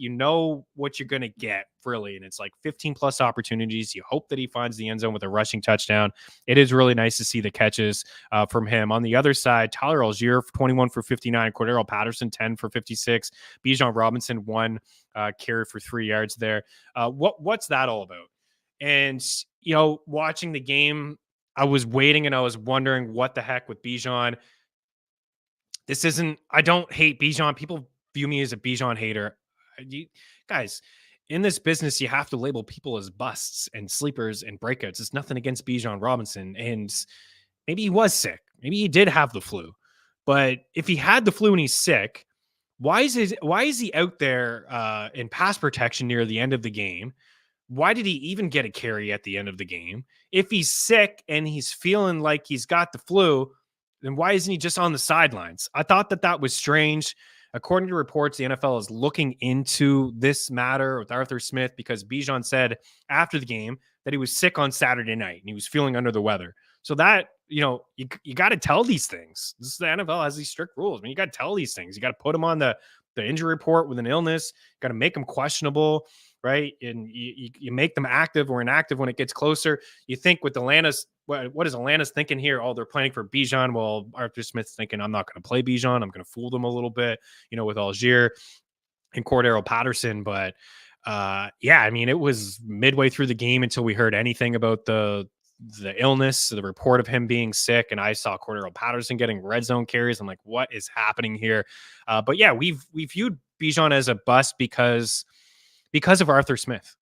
what you're going to get, really. And it's like 15 plus opportunities. You hope that he finds the end zone with a rushing touchdown. It is really nice to see the catches from him. On the other side, Tyler Algier, 21 for 59. Cordero Patterson, 10 for 56. Bijan Robinson, 1 carry for 3 yards there. What's that all about? And, watching the game, I was waiting and I was wondering what the heck with Bijan. I don't hate Bijan. People view me as a Bijan hater. Guys, in this business, you have to label people as busts and sleepers and breakouts. It's nothing against Bijan Robinson. And maybe he was sick. Maybe he did have the flu. But if he had the flu and he's sick, why is he out there in pass protection near the end of the game? Why did he even get a carry at the end of the game? If he's sick and he's feeling like he's got the flu, then why isn't he just on the sidelines? I thought that was strange. According to reports, the NFL is looking into this matter with Arthur Smith because Bijan said after the game that he was sick on Saturday night and he was feeling under the weather. So that, you got to tell these things. This is the NFL has these strict rules. I mean, you got to tell these things. You got to put them on the injury report with an illness. Got to make them questionable, right? And you make them active or inactive when it gets closer. You think with Atlanta's, what is Atlanta's thinking here? Oh, they're planning for Bijan. Well, Arthur Smith's thinking, I'm not going to play Bijan. I'm going to fool them a little bit, with Algier and Cordero Patterson. But yeah, I mean, it was midway through the game until we heard anything about the illness, the report of him being sick, and I saw Cordero Patterson getting red zone carries. I'm like, what is happening here? But yeah, we viewed Bijan as a bust because of Arthur Smith.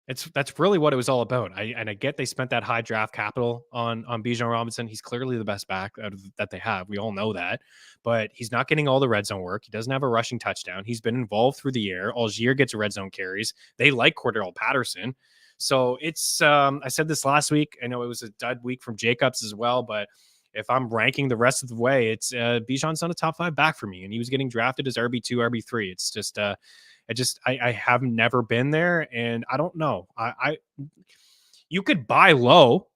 That's really what it was all about. I get they spent that high draft capital on Bijan Robinson. He's clearly the best back that they have. We all know that, but he's not getting all the red zone work. He doesn't have a rushing touchdown. He's been involved through the air. Algier gets red zone carries. They like Cordero Patterson. So it's, I said this last week. I know it was a dud week from Jacobs as well, but if I'm ranking the rest of the way, it's Bijan's not a top 5 back for me. And he was getting drafted as RB2, RB3. It's just, I have never been there. And I don't know. You could buy low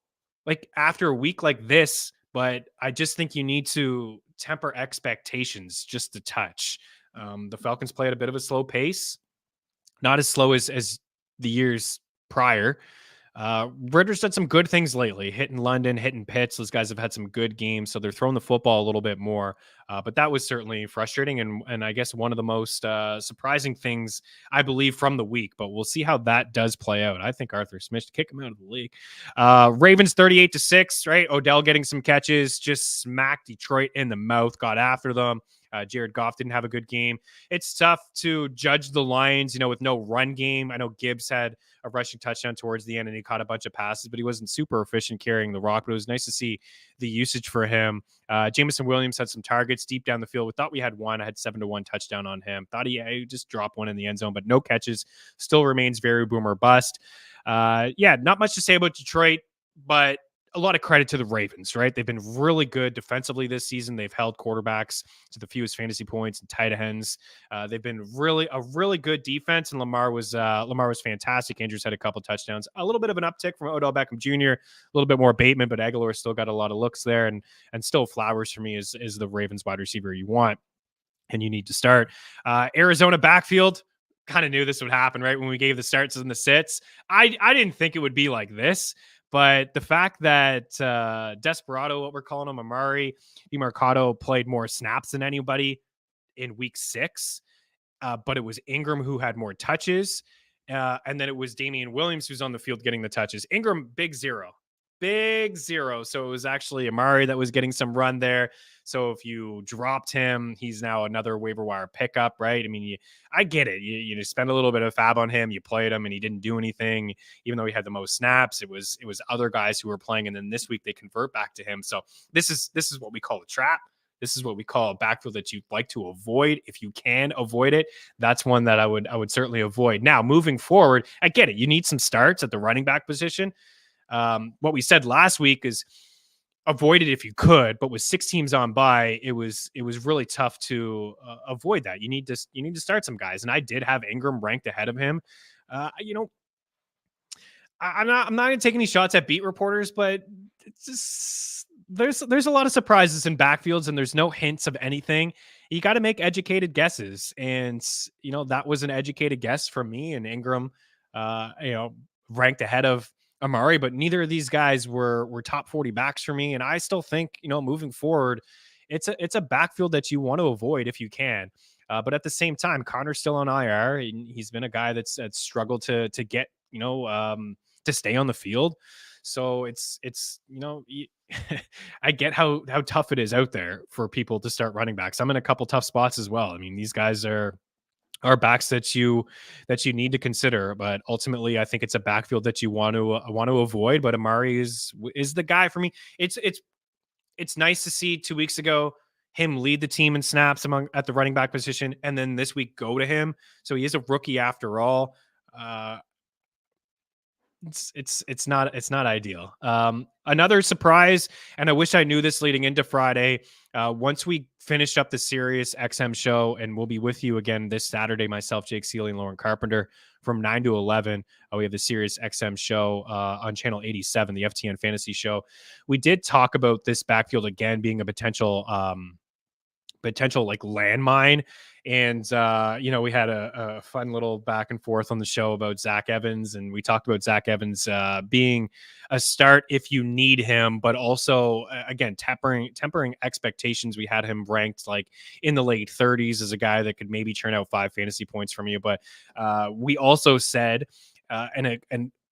like after a week like this, but I just think you need to temper expectations just a touch. The Falcons play at a bit of a slow pace, not as slow as the years prior. Ritter's done some good things lately, hitting London, hitting Pitts. Those guys have had some good games, so they're throwing the football a little bit more. But that was certainly frustrating, and I guess one of the most surprising things, I believe, from the week. But we'll see how that does play out. I think Arthur Smith kick him out of the league. Ravens 38-6, right? Odell getting some catches, just smacked Detroit in the mouth, got after them. Jared Goff didn't have a good game. It's tough to judge the Lions, with no run game. I know Gibbs had a rushing touchdown towards the end and he caught a bunch of passes, but he wasn't super efficient carrying the rock. But it was nice to see the usage for him. Jameson Williams had some targets deep down the field. We thought we had one. I had 7-1 touchdown on him. Thought he just dropped one in the end zone, but no catches. Still remains very boomer bust. Yeah, not much to say about Detroit, but a lot of credit to the Ravens, right? They've been really good defensively this season. They've held quarterbacks to the fewest fantasy points and tight ends. They've been a really good defense, and Lamar was fantastic. Andrews had a couple touchdowns, a little bit of an uptick from Odell Beckham Jr., a little bit more Bateman, but Aguilar still got a lot of looks there, and still Flowers for me is the Ravens wide receiver you want and you need to start. Arizona backfield. Kind of knew this would happen, right? When we gave the starts and the sits, I didn't think it would be like this. But the fact that Desperado, what we're calling him, Amari DiMercado, played more snaps than anybody in week 6, but it was Ingram who had more touches, and then it was Damian Williams who's on the field getting the touches. Ingram, big zero. So it was actually Amari that was getting some run there. So if you dropped him, he's now another waiver wire pickup, right? I mean, I get it. You spend a little bit of fab on him. You played him and he didn't do anything, even though he had the most snaps. It was other guys who were playing. And then this week they convert back to him. So this is what we call a trap. This is what we call a backfield that you'd like to avoid. If you can avoid it, that's one that I would certainly avoid. Now, moving forward, I get it. You need some starts at the running back position. What we said last week is avoid it if you could, but with 6 teams on bye, it was really tough to avoid that. You need to start some guys, and I did have Ingram ranked ahead of him. I'm not going to take any shots at beat reporters, but it's just, there's a lot of surprises in backfields, and there's no hints of anything. You got to make educated guesses, and that was an educated guess from me. And Ingram, ranked ahead of Amari, but neither of these guys were top 40 backs for me. And I still think, moving forward, it's a backfield that you want to avoid if you can. But at the same time, Connor's still on IR. He's been a guy that's struggled to get, to stay on the field. So it's I get how tough it is out there for people to start running backs. I'm in a couple tough spots as well. I mean, these guys are are backs that you need to consider. But ultimately, I think it's a backfield that you want to avoid. But Amari is the guy for me. It's nice to see 2 weeks ago him lead the team in snaps at the running back position, and then this week go to him. So he is a rookie after all. Uh, it's not ideal. Another surprise, and I wish I knew this leading into Friday. Once we finished up the Sirius XM show, and we'll be with you again this Saturday, myself, Jake Seeley, and Lauren Carpenter from 9 to 11. We have the Sirius XM show on channel 87, the FTN Fantasy Show. We did talk about this backfield again being a potential like landmine. And, we had a fun little back and forth on the show about Zach Evans. And we talked about Zach Evans being a start if you need him, but also, again, tempering expectations. We had him ranked like in the late 30s as a guy that could maybe churn out 5 fantasy points from you. But we also said, and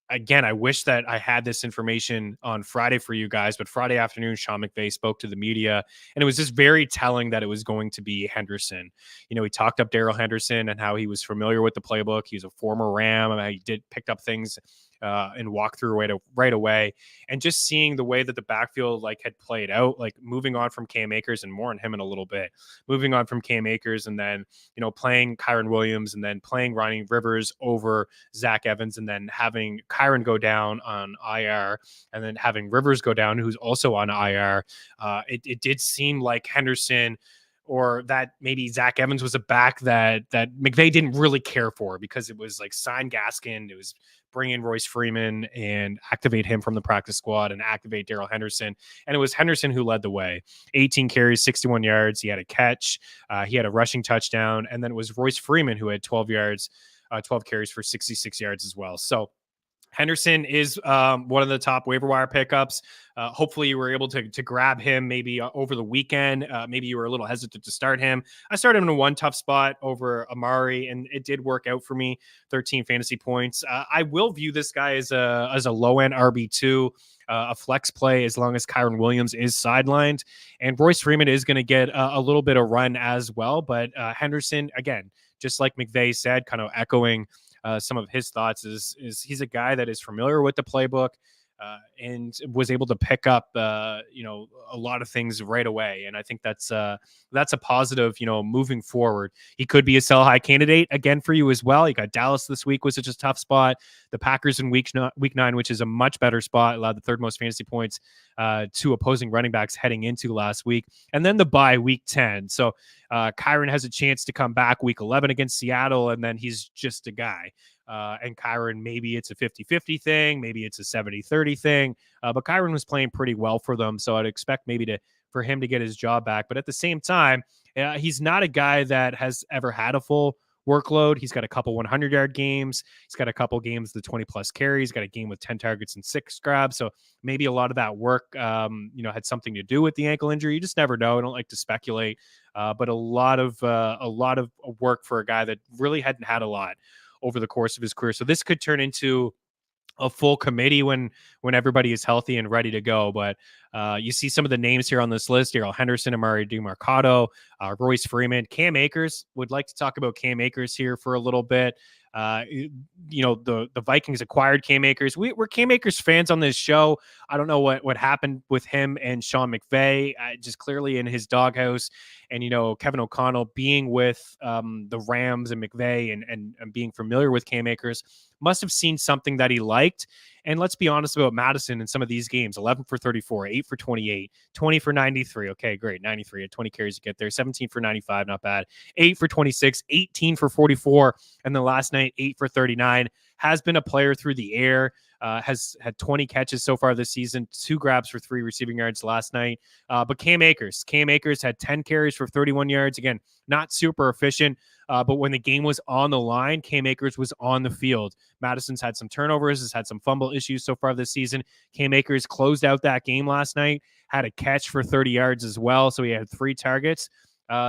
again, I wish that I had this information on Friday for you guys, but Friday afternoon, Sean McVay spoke to the media, and it was just very telling that it was going to be Henderson. He talked up Darrell Henderson and how he was familiar with the playbook. He's a former Ram, and he picked up things and walk through right away. And just seeing the way that the backfield had played out, moving on from Cam Akers, and more on him in a little bit, moving on from Cam Akers, and then, playing Kyren Williams, and then playing Ronnie Rivers over Zach Evans, and then having Kyren go down on IR, and then having Rivers go down, who's also on IR. It did seem like Henderson, or that maybe Zach Evans, was a back that McVay didn't really care for, because it was sign Gaskin, it was bring in Royce Freeman and activate him from the practice squad and activate Darrell Henderson. And it was Henderson who led the way. 18 carries, 61 yards. He had a catch. He had a rushing touchdown. And then it was Royce Freeman who had 12 carries for 66 yards as well. So Henderson is one of the top waiver wire pickups. Hopefully you were able to grab him maybe over the weekend. Maybe you were a little hesitant to start him. I started him in one tough spot over Amari, and it did work out for me. 13 fantasy points. I will view this guy as a low-end RB2, a flex play, as long as Kyren Williams is sidelined. And Royce Freeman is going to get a little bit of run as well. But Henderson, again, just like McVay said, kind of echoing some of his thoughts, is he's a guy that is familiar with the playbook and was able to pick up a lot of things right away. And I think that's a positive, moving forward. He could be a sell high candidate again for you as well. You got Dallas this week, was such a tough spot. The Packers in week 9, which is a much better spot, allowed the third most fantasy points to opposing running backs heading into last week. And then the bye week 10. So Kyren has a chance to come back week 11 against Seattle, and then he's just a guy. And Kyren, maybe it's a 50-50 thing, maybe it's a 70-30 thing, but Kyren was playing pretty well for them, so I'd expect maybe for him to get his job back. But at the same time, he's not a guy that has ever had a full workload. He's got a couple 100-yard games. He's got a couple games the 20-plus carries. He's got a game with 10 targets and 6 grabs. So maybe a lot of that work, had something to do with the ankle injury. You just never know. I don't like to speculate, but a lot of work for a guy that really hadn't had a lot over the course of his career. So this could turn into a full committee when everybody is healthy and ready to go. But you see some of the names here on this list: Darrell Henderson, Amari DiMarcado, Royce Freeman, Cam Akers. Would like to talk about Cam Akers here for a little bit. The Vikings acquired Cam Akers. We're Cam Akers fans on this show. I don't know what happened with him and Sean McVay, just clearly in his doghouse. And, Kevin O'Connell being with the Rams and McVay and being familiar with Cam Akers must have seen something that he liked. And let's be honest about Madison in some of these games: 11 for 34, 8 for 28, 20 for 93. Okay, great. 93 had 20 carries to get there. 17 for 95, not bad. 8 for 26, 18 for 44. And the last night, 8 for 39. Has been a player through the air. Has had 20 catches so far this season, 2 grabs for 3 receiving yards last night. But Cam Akers had 10 carries for 31 yards. Again, not super efficient, but when the game was on the line, Cam Akers was on the field. Madison's had some turnovers, has had some fumble issues so far this season. Cam Akers closed out that game last night, had a catch for 30 yards as well, so he had 3 targets.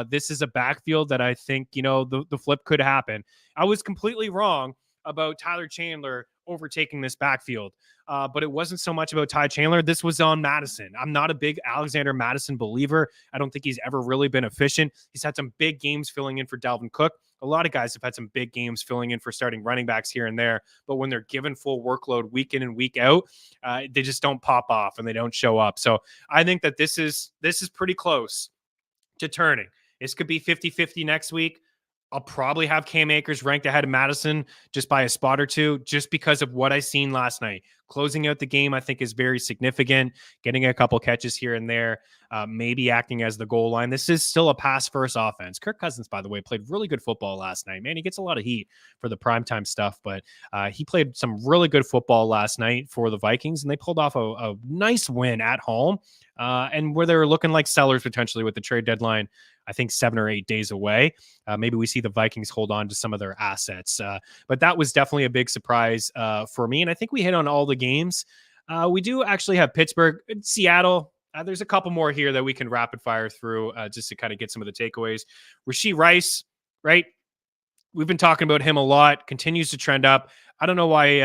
This is a backfield that I think, the flip could happen. I was completely wrong about Tyler Chandler overtaking this backfield. But it wasn't so much about Ty Chandler. This was on Madison. I'm not a big Alexander Madison believer. I don't think he's ever really been efficient. He's had some big games filling in for Dalvin Cook. A lot of guys have had some big games filling in for starting running backs here and there. But when they're given full workload week in and week out, they just don't pop off and they don't show up. So I think that this is pretty close to turning. This could be 50-50 next week. I'll probably have Cam Akers ranked ahead of Madison just by a spot or two, just because of what I seen last night. Closing out the game, I think, is very significant. Getting a couple catches here and there, maybe acting as the goal line. This is still a pass-first offense. Kirk Cousins, by the way, played really good football last night. Man, he gets a lot of heat for the primetime stuff, but he played some really good football last night for the Vikings, and they pulled off a nice win at home, and where they were looking like sellers potentially with the trade deadline, I think 7 or 8 days away. Maybe we see the Vikings hold on to some of their assets. But that was definitely a big surprise for me. And I think we hit on all the games. We do actually have Pittsburgh, Seattle. There's a couple more here that we can rapid fire through just to kind of get some of the takeaways. Rashee Rice, right? We've been talking about him a lot, continues to trend up. I don't know why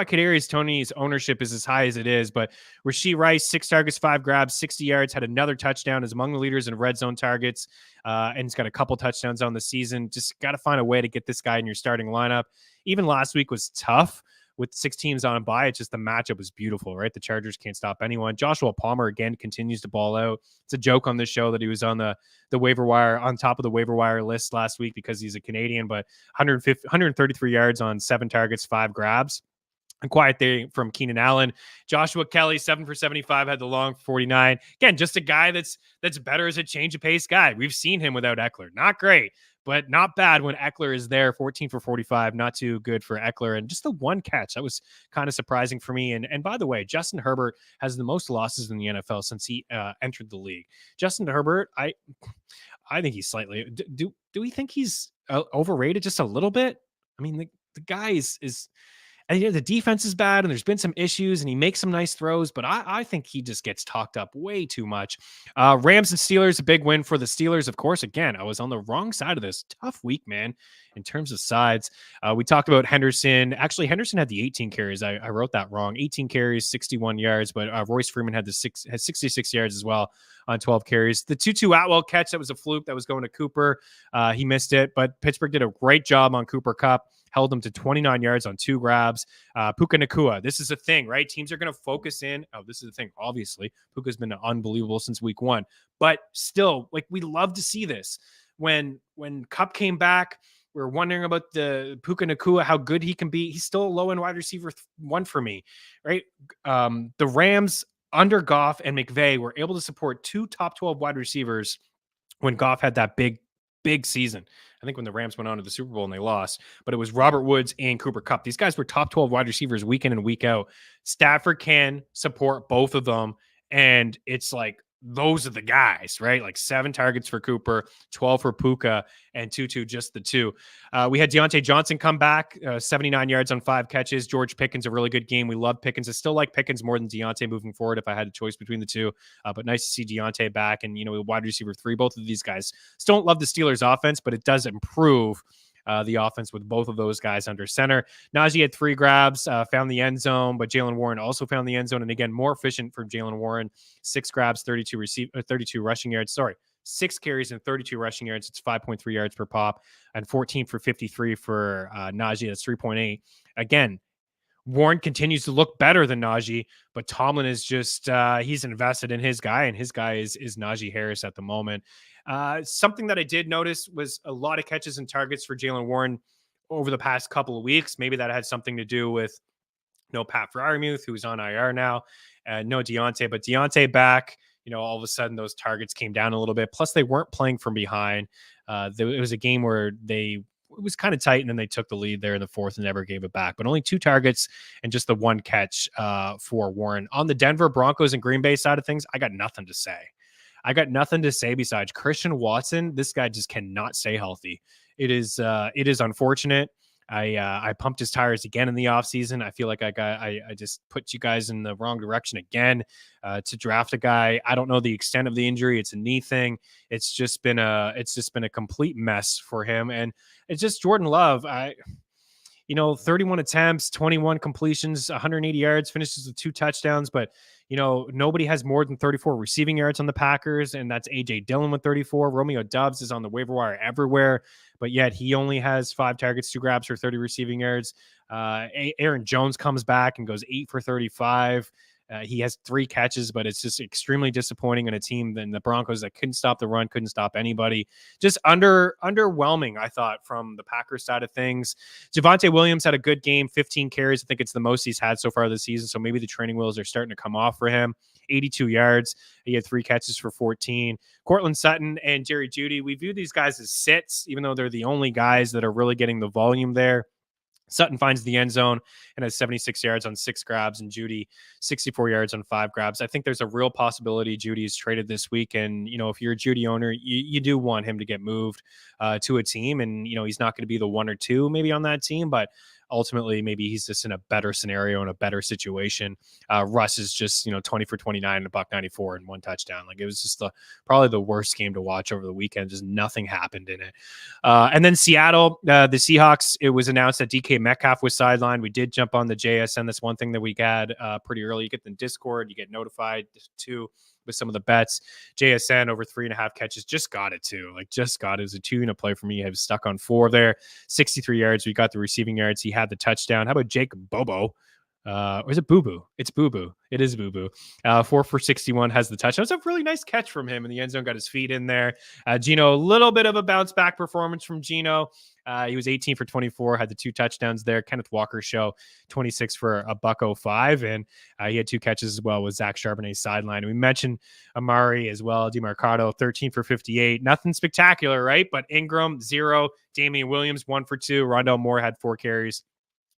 Kadarius Toney's ownership is as high as it is, but Rashee Rice, 6 targets, 5 grabs, 60 yards, had another touchdown, is among the leaders in red zone targets, and he's got a couple touchdowns on the season. Just got to find a way to get this guy in your starting lineup. Even last week was tough with 6 teams on a bye. It's just the matchup was beautiful, right? The Chargers can't stop anyone. Joshua Palmer, again, continues to ball out. It's a joke on this show that he was on the waiver wire, on top of the waiver wire list last week because he's a Canadian, but 133 yards on 7 targets, 5 grabs. A quiet day from Keenan Allen. Joshua Kelly, 7 for 75, had the long 49. Again, just a guy that's better as a change of pace guy. We've seen him without Eckler. Not great, but not bad when Eckler is there. 14 for 45, not too good for Eckler. And just the one catch, that was kind of surprising for me. And by the way, Justin Herbert has the most losses in the NFL since he entered the league. Justin Herbert, I think he's slightly. Do we think he's overrated just a little bit? I mean, the guy is and the defense is bad, and there's been some issues, and he makes some nice throws, but I think he just gets talked up way too much. Rams and Steelers, a big win for the Steelers, of course. Again, I was on the wrong side of this. Tough week, man, in terms of sides. We talked about Henderson. Actually, Henderson had the 18 carries. I wrote that wrong. 18 carries, 61 yards, but Royce Freeman had 66 yards as well on 12 carries. The Tutu Atwell catch, that was a fluke that was going to Cooper. He missed it, but Pittsburgh did a great job on Cooper Kupp. Held him to 29 yards on 2 grabs. Puka Nacua, this is a thing, right? Teams are going to focus in. Oh, this is the thing. Obviously, Puka's been unbelievable since week 1. But still, like, we love to see this. When Kupp came back, we were wondering about the Puka Nacua, how good he can be. He's still a low-end wide receiver 1 for me, right? The Rams, under Goff and McVay, were able to support 2 top 12 wide receivers when Goff had that big season. I think when the Rams went on to the Super Bowl and they lost, but it was Robert Woods and Cooper Kupp. These guys were top 12 wide receivers week in and week out. Stafford can support both of them. And it's like, those are the guys, right? Like 7 targets for Cooper, 12 for Puka, and Tutu, just the 2. We had Deontay Johnson come back, 79 yards on 5 catches. George Pickens, a really good game. We love Pickens. I still like Pickens more than Deontay moving forward if I had a choice between the two. But nice to see Deontay back. And, wide receiver 3, both of these guys. Still don't love the Steelers offense, but it does improve the offense with both of those guys under center. Najee had 3 grabs, found the end zone, but Jalen Warren also found the end zone. And again, more efficient for Jalen Warren. 6 grabs, 32 rushing yards. 6 carries and 32 rushing yards. It's 5.3 yards per pop, and 14 for 53 for Najee. That's 3.8. Again, Warren continues to look better than Najee, but Tomlin is just he's invested in his guy, and his guy is Najee Harris at the moment. Something that I did notice was a lot of catches and targets for Jalen Warren over the past couple of weeks. Maybe that had something to do with no Pat Freiermuth, who's on IR now, no Deontay, but Deontay back. All of a sudden those targets came down a little bit. Plus, they weren't playing from behind. It was a game where it was kind of tight, and then they took the lead there in the 4th and never gave it back. But only 2 targets and just the 1 catch for Warren. On the Denver Broncos and Green Bay side of things, I got nothing to say. Besides Christian Watson. This guy just cannot stay healthy. It is unfortunate. I pumped his tires again in the offseason. I feel like I just put you guys in the wrong direction again to draft a guy. I don't know the extent of the injury. It's a knee thing. It's just been a complete mess for him. And it's just Jordan Love. 31 attempts, 21 completions, 180 yards, finishes with 2 touchdowns. But, nobody has more than 34 receiving yards on the Packers, and that's A.J. Dillon with 34. Romeo Doubs is on the waiver wire everywhere, but yet he only has 5 targets, 2 grabs for 30 receiving yards. Aaron Jones comes back and goes 8 for 35. He has 3 catches, but it's just extremely disappointing in a team than the Broncos that couldn't stop the run, couldn't stop anybody. Just underwhelming, I thought, from the Packers side of things. Javonte Williams had a good game, 15 carries. I think it's the most he's had so far this season, so maybe the training wheels are starting to come off for him. 82 yards. He had 3 catches for 14. Cortland Sutton and Jerry Jeudy, we view these guys as sits, even though they're the only guys that are really getting the volume there. Sutton finds the end zone and has 76 yards on 6 grabs, and Jeudy 64 yards on 5 grabs. I think there's a real possibility Jeudy is traded this week. And, if you're a Jeudy owner, you do want him to get moved to a team. And, he's not going to be the 1 or 2 maybe on that team, but ultimately maybe he's just in a better scenario, in a better situation. Russ is just, 20 for 29, $194 and 1 touchdown. Like, it was just probably the worst game to watch over the weekend. Just nothing happened in it. And then Seattle, the Seahawks, it was announced that DK Metcalf was sidelined. We did jump on the JSN. That's one thing that we had pretty early. You get the Discord, you get notified too with some of the bets. JSN over 3.5 catches, just got it too. Just got it. It was a 2-unit play for me. I was stuck on 4 there. 63 yards. We got the receiving yards. He had the touchdown. How about Jake Bobo? Or is it Boo Boo? It's Boo Boo. It is Boo Boo. 4 for 61 has the touchdown. It was a really nice catch from him in the end zone. Got his feet in there. Gino, a little bit of a bounce back performance from Gino. He was 18 for 24, had the 2 touchdowns there. Kenneth Walker show 26 for $105, and he had 2 catches as well with Zach Charbonnet's sideline. We mentioned Amari as well. DeMarcado 13 for 58. Nothing spectacular, right? But Ingram 0. Damian Williams 1 for 2. Rondell Moore had 4 carries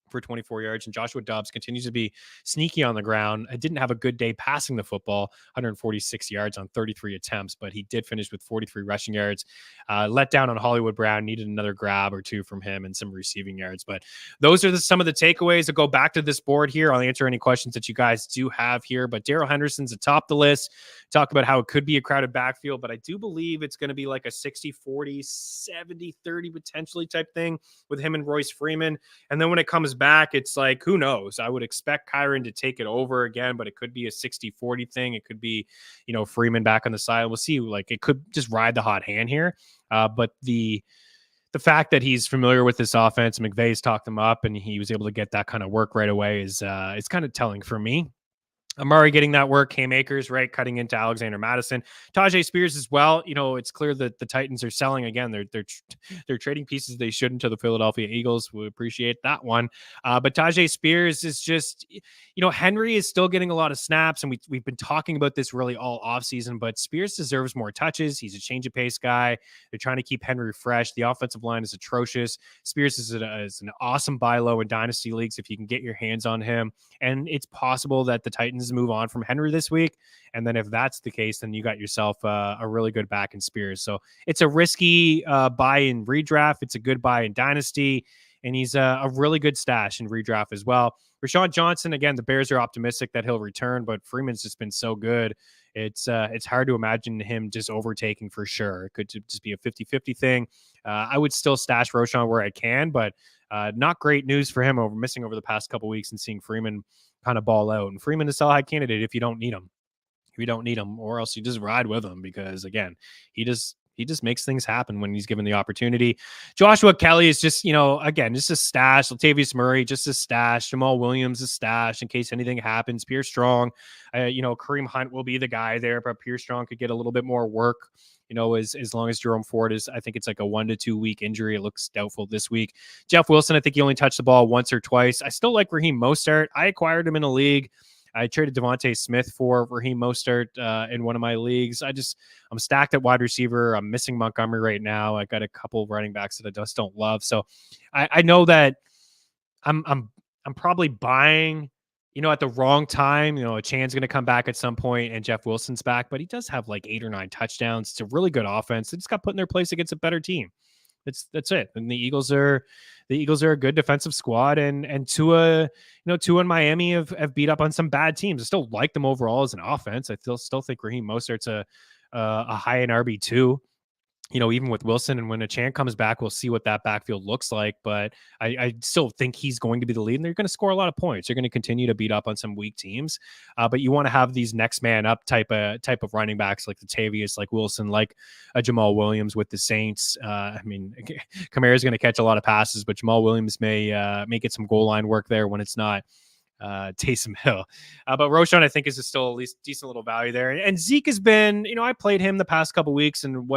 for 24 yards, and Joshua Dobbs continues to be sneaky on the ground. I didn't have a good day passing the football, 146 yards on 33 attempts, but he did finish with 43 rushing yards. Let down on Hollywood Brown, needed another grab or 2 from him and some receiving yards. But those are some of the takeaways. I'll go back to this board here. I'll answer any questions that you guys do have here, but Darrell Henderson's atop the list. Talk about how it could be a crowded backfield, but I do believe it's going to be like a 60-40, 70-30 potentially type thing with him and Royce Freeman. And then when it comes back, it's like, who knows? I would expect Kyron to take it over again, but it could be a 60-40 thing. It could be, Freeman back on the side. We'll see. It could just ride the hot hand here. But the fact that he's familiar with this offense, McVay's talked him up, and he was able to get that kind of work right away is it's kind of telling for me. Amari getting that work, Cam Akers, right, cutting into Alexander Mattison, Tajay Spears as well. It's clear that the Titans are selling again. They're trading pieces they shouldn't to the Philadelphia Eagles. We appreciate that one. But Tajay Spears is just, Henry is still getting a lot of snaps, and we've been talking about this really all offseason. But Spears deserves more touches. He's a change of pace guy. They're trying to keep Henry fresh. The offensive line is atrocious. Spears is an awesome buy low in dynasty leagues if you can get your hands on him. And it's possible that the Titans move on from Henry this week. And then if that's the case, then you got yourself a really good back in Spears. So it's a risky buy in redraft. It's a good buy in dynasty. And he's a really good stash in redraft as well. Rashawn Johnson, again, the Bears are optimistic that he'll return, but Freeman's just been so good. It's hard to imagine him just overtaking for sure. It could just be a 50-50 thing. I would still stash Rashawn where I can, but not great news for him missing over the past couple weeks and seeing Freeman kind of ball out. And Freeman is a sell high candidate if you don't need him. If you don't need him, or else you just ride with him, because again, he just makes things happen when he's given the opportunity. Joshua Kelly is just, again, just a stash. Latavius Murray, just a stash. Jamal Williams, a stash in case anything happens. Pierce Strong, Kareem Hunt will be the guy there, but Pierce Strong could get a little bit more work. As long as Jerome Ford is, I think it's like a 1 to 2 week injury. It looks doubtful this week. Jeff Wilson, I think he only touched the ball once or twice. I still like Raheem Mostert. I acquired him in a league. I traded Devontae Smith for Raheem Mostert in one of my leagues. I'm stacked at wide receiver. I'm missing Montgomery right now. I got a couple of running backs that I just don't love. So I know that I'm probably buying, at the wrong time. A Chan's going to come back at some point and Jeff Wilson's back, but he does have like 8 or 9 touchdowns. It's a really good offense. They just got put in their place against a better team. That's it. And the Eagles are a good defensive squad, and Tua and Miami have beat up on some bad teams. I still like them overall as an offense. I still think Raheem Mostert's a high in RB2. even with Wilson, and when Achane comes back, we'll see what that backfield looks like. But I still think he's going to be the lead, and they're going to score a lot of points. They're going to continue to beat up on some weak teams. But you want to have these next man up type of running backs like Latavius, like Wilson, like Jamal Williams with the Saints. Kamara's going to catch a lot of passes, but Jamal Williams may get some goal line work there when it's not Taysom Hill. But Roschon, I think, is still at least decent little value there. And Zeke has been, I played him the past couple weeks, and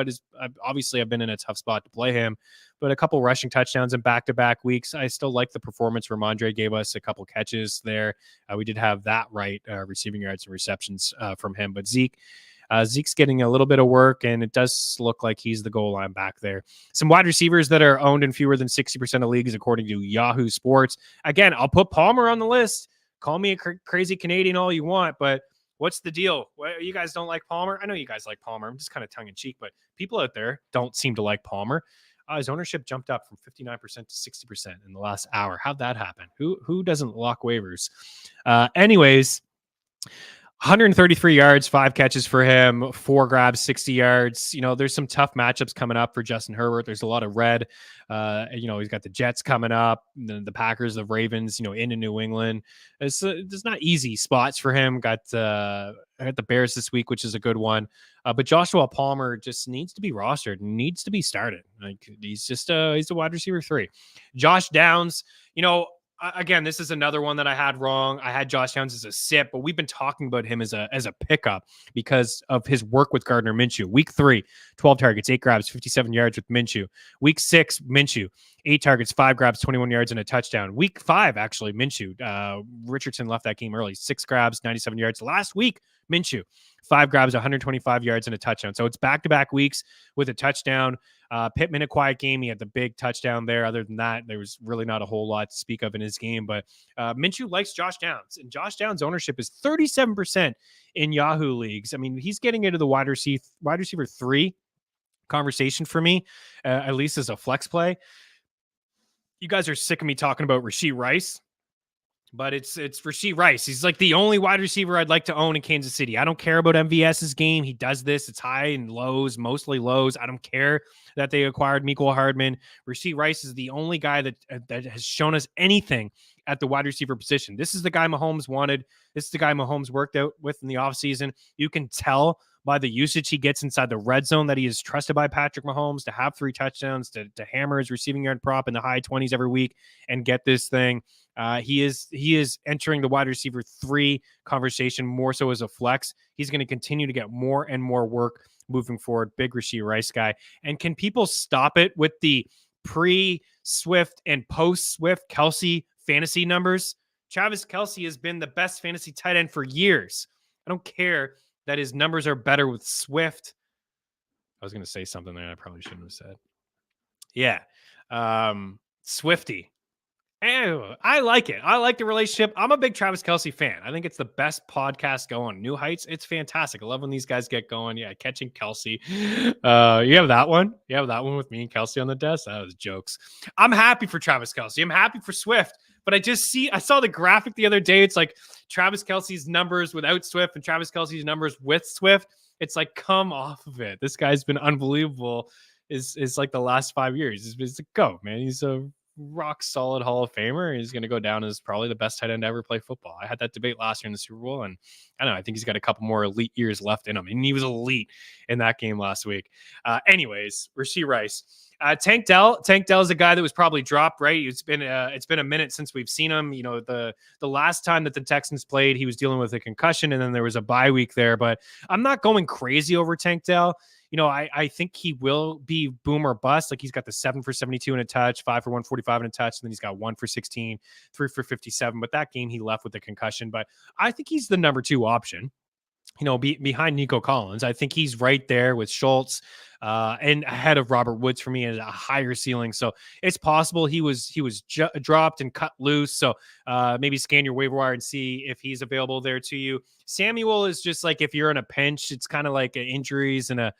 obviously I've been in a tough spot to play him, but a couple rushing touchdowns in back-to-back weeks. I still like the performance. Ramondre gave us a couple catches there. We did have that right, receiving yards and receptions from him. But Zeke's getting a little bit of work, and it does look like he's the goal line back there. Some wide receivers that are owned in fewer than 60% of leagues, according to Yahoo Sports. Again, I'll put Palmer on the list. Call me a crazy Canadian all you want, but what's the deal? You guys don't like Palmer? I know you guys like Palmer. I'm just kind of tongue-in-cheek, but people out there don't seem to like Palmer. His ownership jumped up from 59% to 60% in the last hour. How'd that happen? Who doesn't lock waivers? Anyways, 133 yards, 5 catches for him, 4 grabs, 60 yards. There's some tough matchups coming up for Justin Herbert. There's a lot of red. He's got the Jets coming up, the Packers, the Ravens, into New England. It's not easy spots for him. Got the Bears this week, which is a good one. But Joshua Palmer just needs to be rostered, needs to be started. Like he's a wide receiver 3. Josh Downs, again, this is another one that I had wrong. I had Josh Downs as a sit, but we've been talking about him as a pickup because of his work with Gardner Minshew. Week 3, 12 targets, 8 grabs, 57 yards with Minshew. Week 6, Minshew, 8 targets, 5 grabs, 21 yards, and a touchdown. Week 5, actually, Minshew. Richardson left that game early. 6 grabs, 97 yards. Last week, Minshew, 5 grabs, 125 yards, and a touchdown. So it's back-to-back weeks with a touchdown. Pittman, a quiet game. He had the big touchdown there. Other than that, there was really not a whole lot to speak of in his game. But Minshew likes Josh Downs, and Josh Downs' ownership is 37% in Yahoo leagues. I mean, he's getting into the wide receiver 3 conversation for me, at least as a flex play. You guys are sick of me talking about Rashee Rice. But it's Rashee Rice. He's like the only wide receiver I'd like to own in Kansas City. I don't care about MVS's game. He does this. It's high and lows, mostly lows. I don't care that they acquired Mecole Hardman. Rashee Rice is the only guy that has shown us anything at the wide receiver position. This is the guy Mahomes wanted. This is the guy Mahomes worked out with in the offseason. You can tell by the usage he gets inside the red zone that he is trusted by Patrick Mahomes to have 3 touchdowns, to hammer his receiving yard prop in the high 20s every week and get this thing. He is entering the wide receiver 3 conversation more so as a flex. He's going to continue to get more and more work moving forward. Big Rashee Rice guy. And can people stop it with the pre-Swift and post-Swift Kelce fantasy numbers? Travis Kelce has been the best fantasy tight end for years. I don't care that his numbers are better with Swift. I was going to say something there I probably shouldn't have said. Yeah. Swifty. I like it. I like the relationship. I'm a big Travis Kelce fan. I think it's the best podcast going. New Heights, it's fantastic. I love when these guys get going. Yeah, catching Kelce. You have that one? You have that one with me and Kelce on the desk? That was jokes. I'm happy for Travis Kelce. I'm happy for Swift. But I saw the graphic the other day. It's like Travis Kelce's numbers without Swift and Travis Kelce's numbers with Swift. It's like, come off of it. This guy's been unbelievable. Is like the last 5 years. He's a GOAT, man. He's a rock solid Hall of Famer. He's going to go down as probably the best tight end to ever play football. I had that debate last year in the Super Bowl, and I don't know. I think he's got a couple more elite years left in him, and he was elite in that game last week. Anyways, Rashee Rice. Tank Dell is a guy that was probably dropped, right? It's been a minute since we've seen him. The last time that the Texans played, he was dealing with a concussion, and then there was a bye week there. But I'm not going crazy over Tank Dell. I think he will be boom or bust. Like he's got the 7 for 72 and a touch, 5 for 145 and a touch, and then he's got 1 for 16, 3 for 57. But that game he left with the concussion. But I think he's the number 2 option. Behind Nico Collins. I think he's right there with Schultz and ahead of Robert Woods for me at a higher ceiling. So it's possible he was dropped and cut loose. So maybe scan your waiver wire and see if he's available there to you. Samuel is just like if you're in a pinch, it's kind of like injuries and a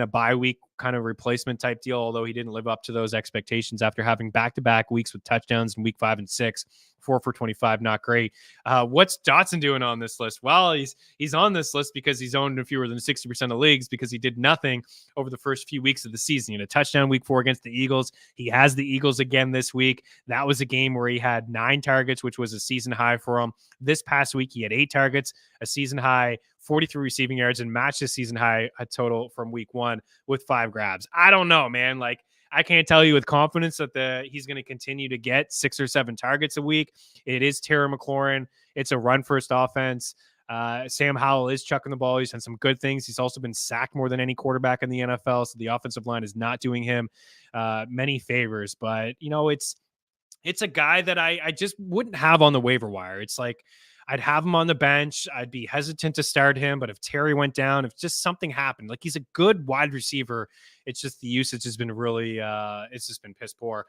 bye week kind of replacement type deal, although he didn't live up to those expectations after having back-to-back weeks with touchdowns in week 5 and 6. 4 for 25, not great. What's Dotson doing on this list? Well, he's on this list because he's owned in fewer than 60% of leagues because he did nothing over the first few weeks of the season. He had a touchdown week 4 against the Eagles. He has the Eagles again this week. That was a game where he had 9 targets, which was a season high for him. This past week, he had 8 targets, a season high, 43 receiving yards, and matched his season high a total from week 1 with 5 grabs. I don't know, man. Like, I can't tell you with confidence that he's going to continue to get 6 or 7 targets a week. It is Terry McLaurin. It's a run-first offense. Sam Howell is chucking the ball. He's done some good things. He's also been sacked more than any quarterback in the NFL, so the offensive line is not doing him many favors. But, it's a guy that I just wouldn't have on the waiver wire. It's like I'd have him on the bench. I'd be hesitant to start him, but if Terry went down, if just something happened, like he's a good wide receiver, it's just the usage has been really, it's just been piss poor.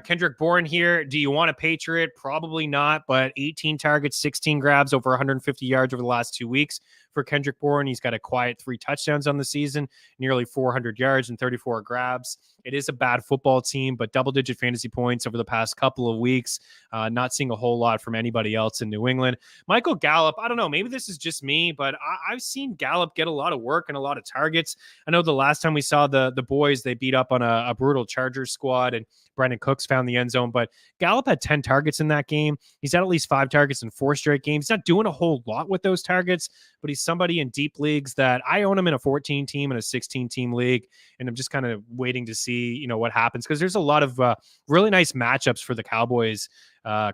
Kendrick Bourne here. Do you want a Patriot? Probably not, but 18 targets, 16 grabs, over 150 yards over the last 2 weeks for Kendrick Bourne. He's got a quiet 3 touchdowns on the season, nearly 400 yards and 34 grabs. It is a bad football team, but double-digit fantasy points over the past couple of weeks. Not seeing a whole lot from anybody else in New England. Michael Gallup, I don't know, maybe this is just me, but I've seen Gallup get a lot of work and a lot of targets. I know the last time we saw the boys, they beat up on a brutal Chargers squad, and Brandon Cooks found the end zone, but Gallup had 10 targets in that game. He's had at least 5 targets in 4 straight games. He's not doing a whole lot with those targets, but he's somebody in deep leagues that I own him in a 14-team and a 16-team league, and I'm just kind of waiting to see, what happens, because there's a lot of really nice matchups for the Cowboys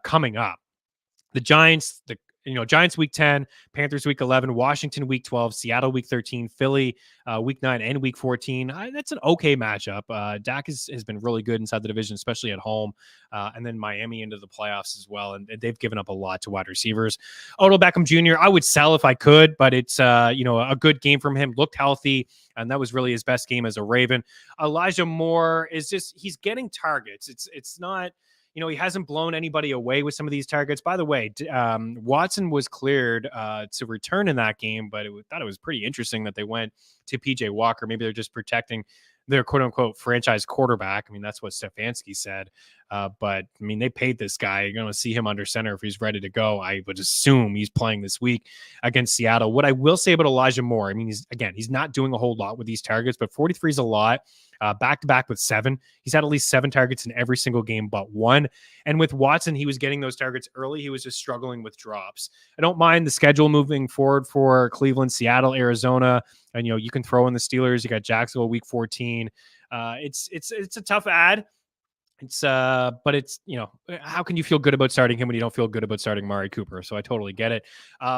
coming up. The Giants, Giants week 10, Panthers week 11, Washington week 12, Seattle week 13, Philly week 9 and week 14. That's an okay matchup. Dak has been really good inside the division, especially at home. And then Miami into the playoffs as well. And they've given up a lot to wide receivers. Odell Beckham Jr., I would sell if I could, but it's, a good game from him. Looked healthy, and that was really his best game as a Raven. Elijah Moore is he's getting targets. It's not... he hasn't blown anybody away with some of these targets. By the way, Watson was cleared to return in that game, but thought it was pretty interesting that they went to PJ Walker. Maybe they're just protecting their quote-unquote franchise quarterback. I mean, that's what Stefanski said. But, they paid this guy. You're going to see him under center if he's ready to go. I would assume he's playing this week against Seattle. What I will say about Elijah Moore, he's not doing a whole lot with these targets, but 43 is a lot. Back-to-back with 7. He's had at least 7 targets in every single game but 1. And with Watson, he was getting those targets early. He was just struggling with drops. I don't mind the schedule moving forward for Cleveland, Seattle, Arizona. And, you can throw in the Steelers. You got Jacksonville week 14. It's a tough ad. But it's, how can you feel good about starting him when you don't feel good about starting Mari Cooper? So I totally get it.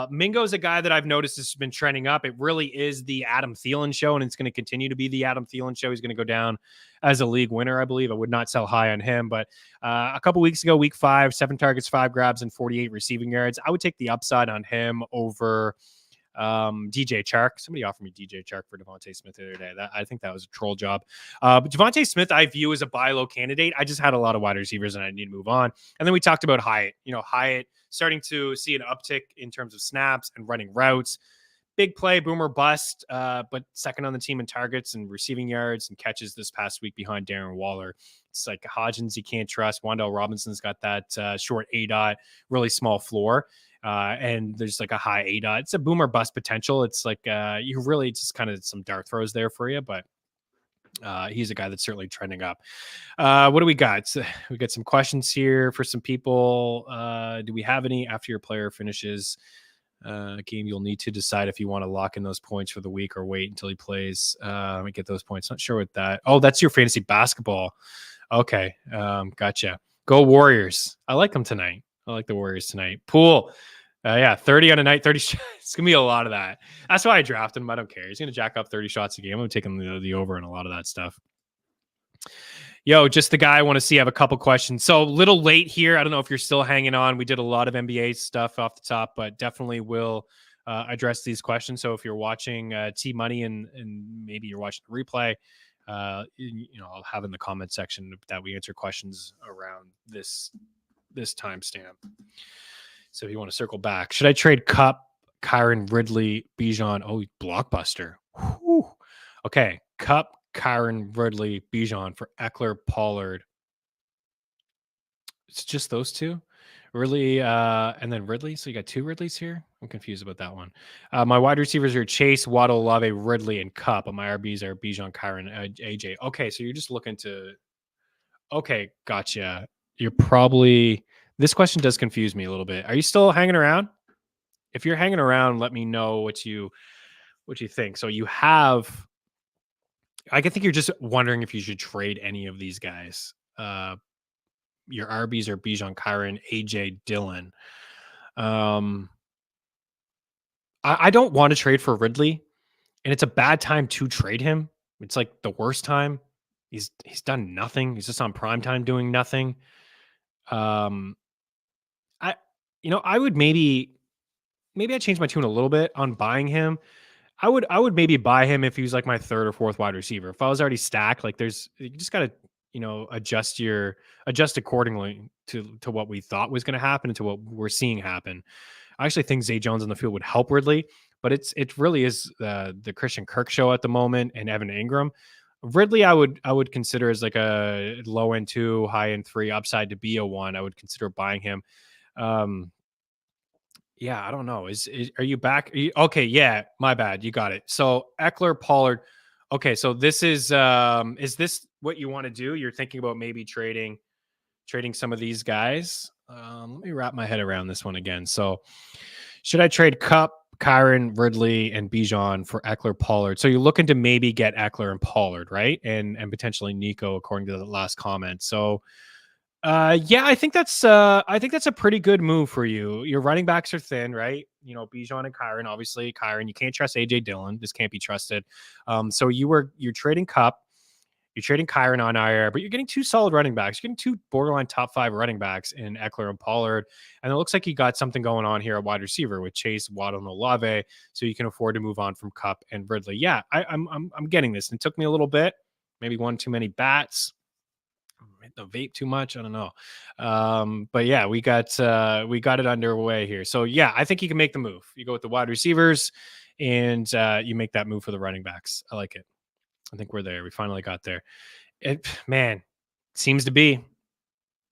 Mingo's a guy that I've noticed has been trending up. It really is the Adam Thielen show, and it's going to continue to be the Adam Thielen show. He's going to go down as a league winner, I believe. I would not sell high on him, but a couple weeks ago, week 5, 7 targets, 5 grabs, and 48 receiving yards. I would take the upside on him over DJ Chark. Somebody offered me DJ Chark for Devontae Smith the other day. I think that was a troll job. But Devontae Smith, I view as a buy low candidate. I just had a lot of wide receivers and I need to move on. And then we talked about Hyatt. Hyatt starting to see an uptick in terms of snaps and running routes. Big play, boomer bust, but second on the team in targets and receiving yards and catches this past week behind Darren Waller. It's like Hodgins you can't trust. Wan'dale Robinson's got that short A-dot, really small floor. And there's like a high A-dot. It's a boomer bust potential. It's like you really just kind of some dart throws there for you, but he's a guy that's certainly trending up. What do we got? So we got some questions here for some people. Do we have any after your player finishes a game? You'll need to decide if you want to lock in those points for the week or wait until he plays. Let me get those points. Not sure what that. Oh, that's your fantasy basketball. Okay. Gotcha. Go Warriors. I like them tonight. I like the Warriors tonight. Pool. 30 on a night, 30 shots. It's going to be a lot of that. That's why I drafted him. I don't care. He's going to jack up 30 shots a game. I'm going to take him the over and a lot of that stuff. Just the guy I want to see. I have a couple questions. So a little late here. I don't know if you're still hanging on. We did a lot of NBA stuff off the top, but definitely will address these questions. So if you're watching T-Money and maybe you're watching the replay, I'll have in the comment section that we answer questions around this this timestamp. So if you want to circle back, should I trade Cup, Kyron, Ridley, Bijan? Oh, blockbuster. Whew. Okay, Cup, Kyron, Ridley, Bijan for Eckler, Pollard. It's just those two, Ridley, and then Ridley. So you got two Ridleys here. I'm confused about that one. My wide receivers are Chase, Waddle, Olave, Ridley, and Cup. And my RBs are Bijan, Kyron, AJ. Okay, so you're just looking to. Okay, gotcha. You're probably. This question does confuse me a little bit. Are you still hanging around? If you're hanging around, let me know what you think. So you have. I think you're just wondering if you should trade any of these guys. Your RBs are Bijan, Kyron, AJ, Dillon. I don't want to trade for Ridley, and it's a bad time to trade him. It's like the worst time. He's done nothing. He's just on prime time doing nothing. I would maybe I change my tune a little bit on buying him. I would maybe buy him if he was like my third or fourth wide receiver. If I was already stacked, like you just gotta adjust accordingly to what we thought was going to happen and to what we're seeing happen. I actually think Zay Jones on the field would help Ridley, but it really is the Christian Kirk show at the moment and Evan Ingram. Ridley, I would consider as like a low end 2, high end 3, upside to be a 1. I would consider buying him. Yeah, I don't know. Are you back? Okay, yeah, my bad. You got it. So Eckler, Pollard. Okay, so this is this what you want to do? You're thinking about maybe trading some of these guys. Let me wrap my head around this one again. So should I trade Cup, Kyron, Ridley, and Bijan for Eckler, Pollard? So you're looking to maybe get Eckler and Pollard, right? And potentially Nico, according to the last comment. So yeah, I think that's a pretty good move for you. Your running backs are thin, right? Bijan and Kyron. Obviously, Kyron, you can't trust AJ Dillon. This can't be trusted. So you're trading Cup, you're trading Kyron on IR, but you're getting two solid running backs. You're getting two borderline top 5 running backs in Eckler and Pollard. And it looks like you got something going on here at wide receiver with Chase, Waddle, and Olave, so you can afford to move on from Cup and Ridley. Yeah, I'm getting this. And it took me a little bit, maybe one too many bats. Hit the vape too much. I don't know. But yeah, we got it underway here. So yeah, I think you can make the move. You go with the wide receivers and you make that move for the running backs. I like it. I think we're there. We finally got there. Seems to be.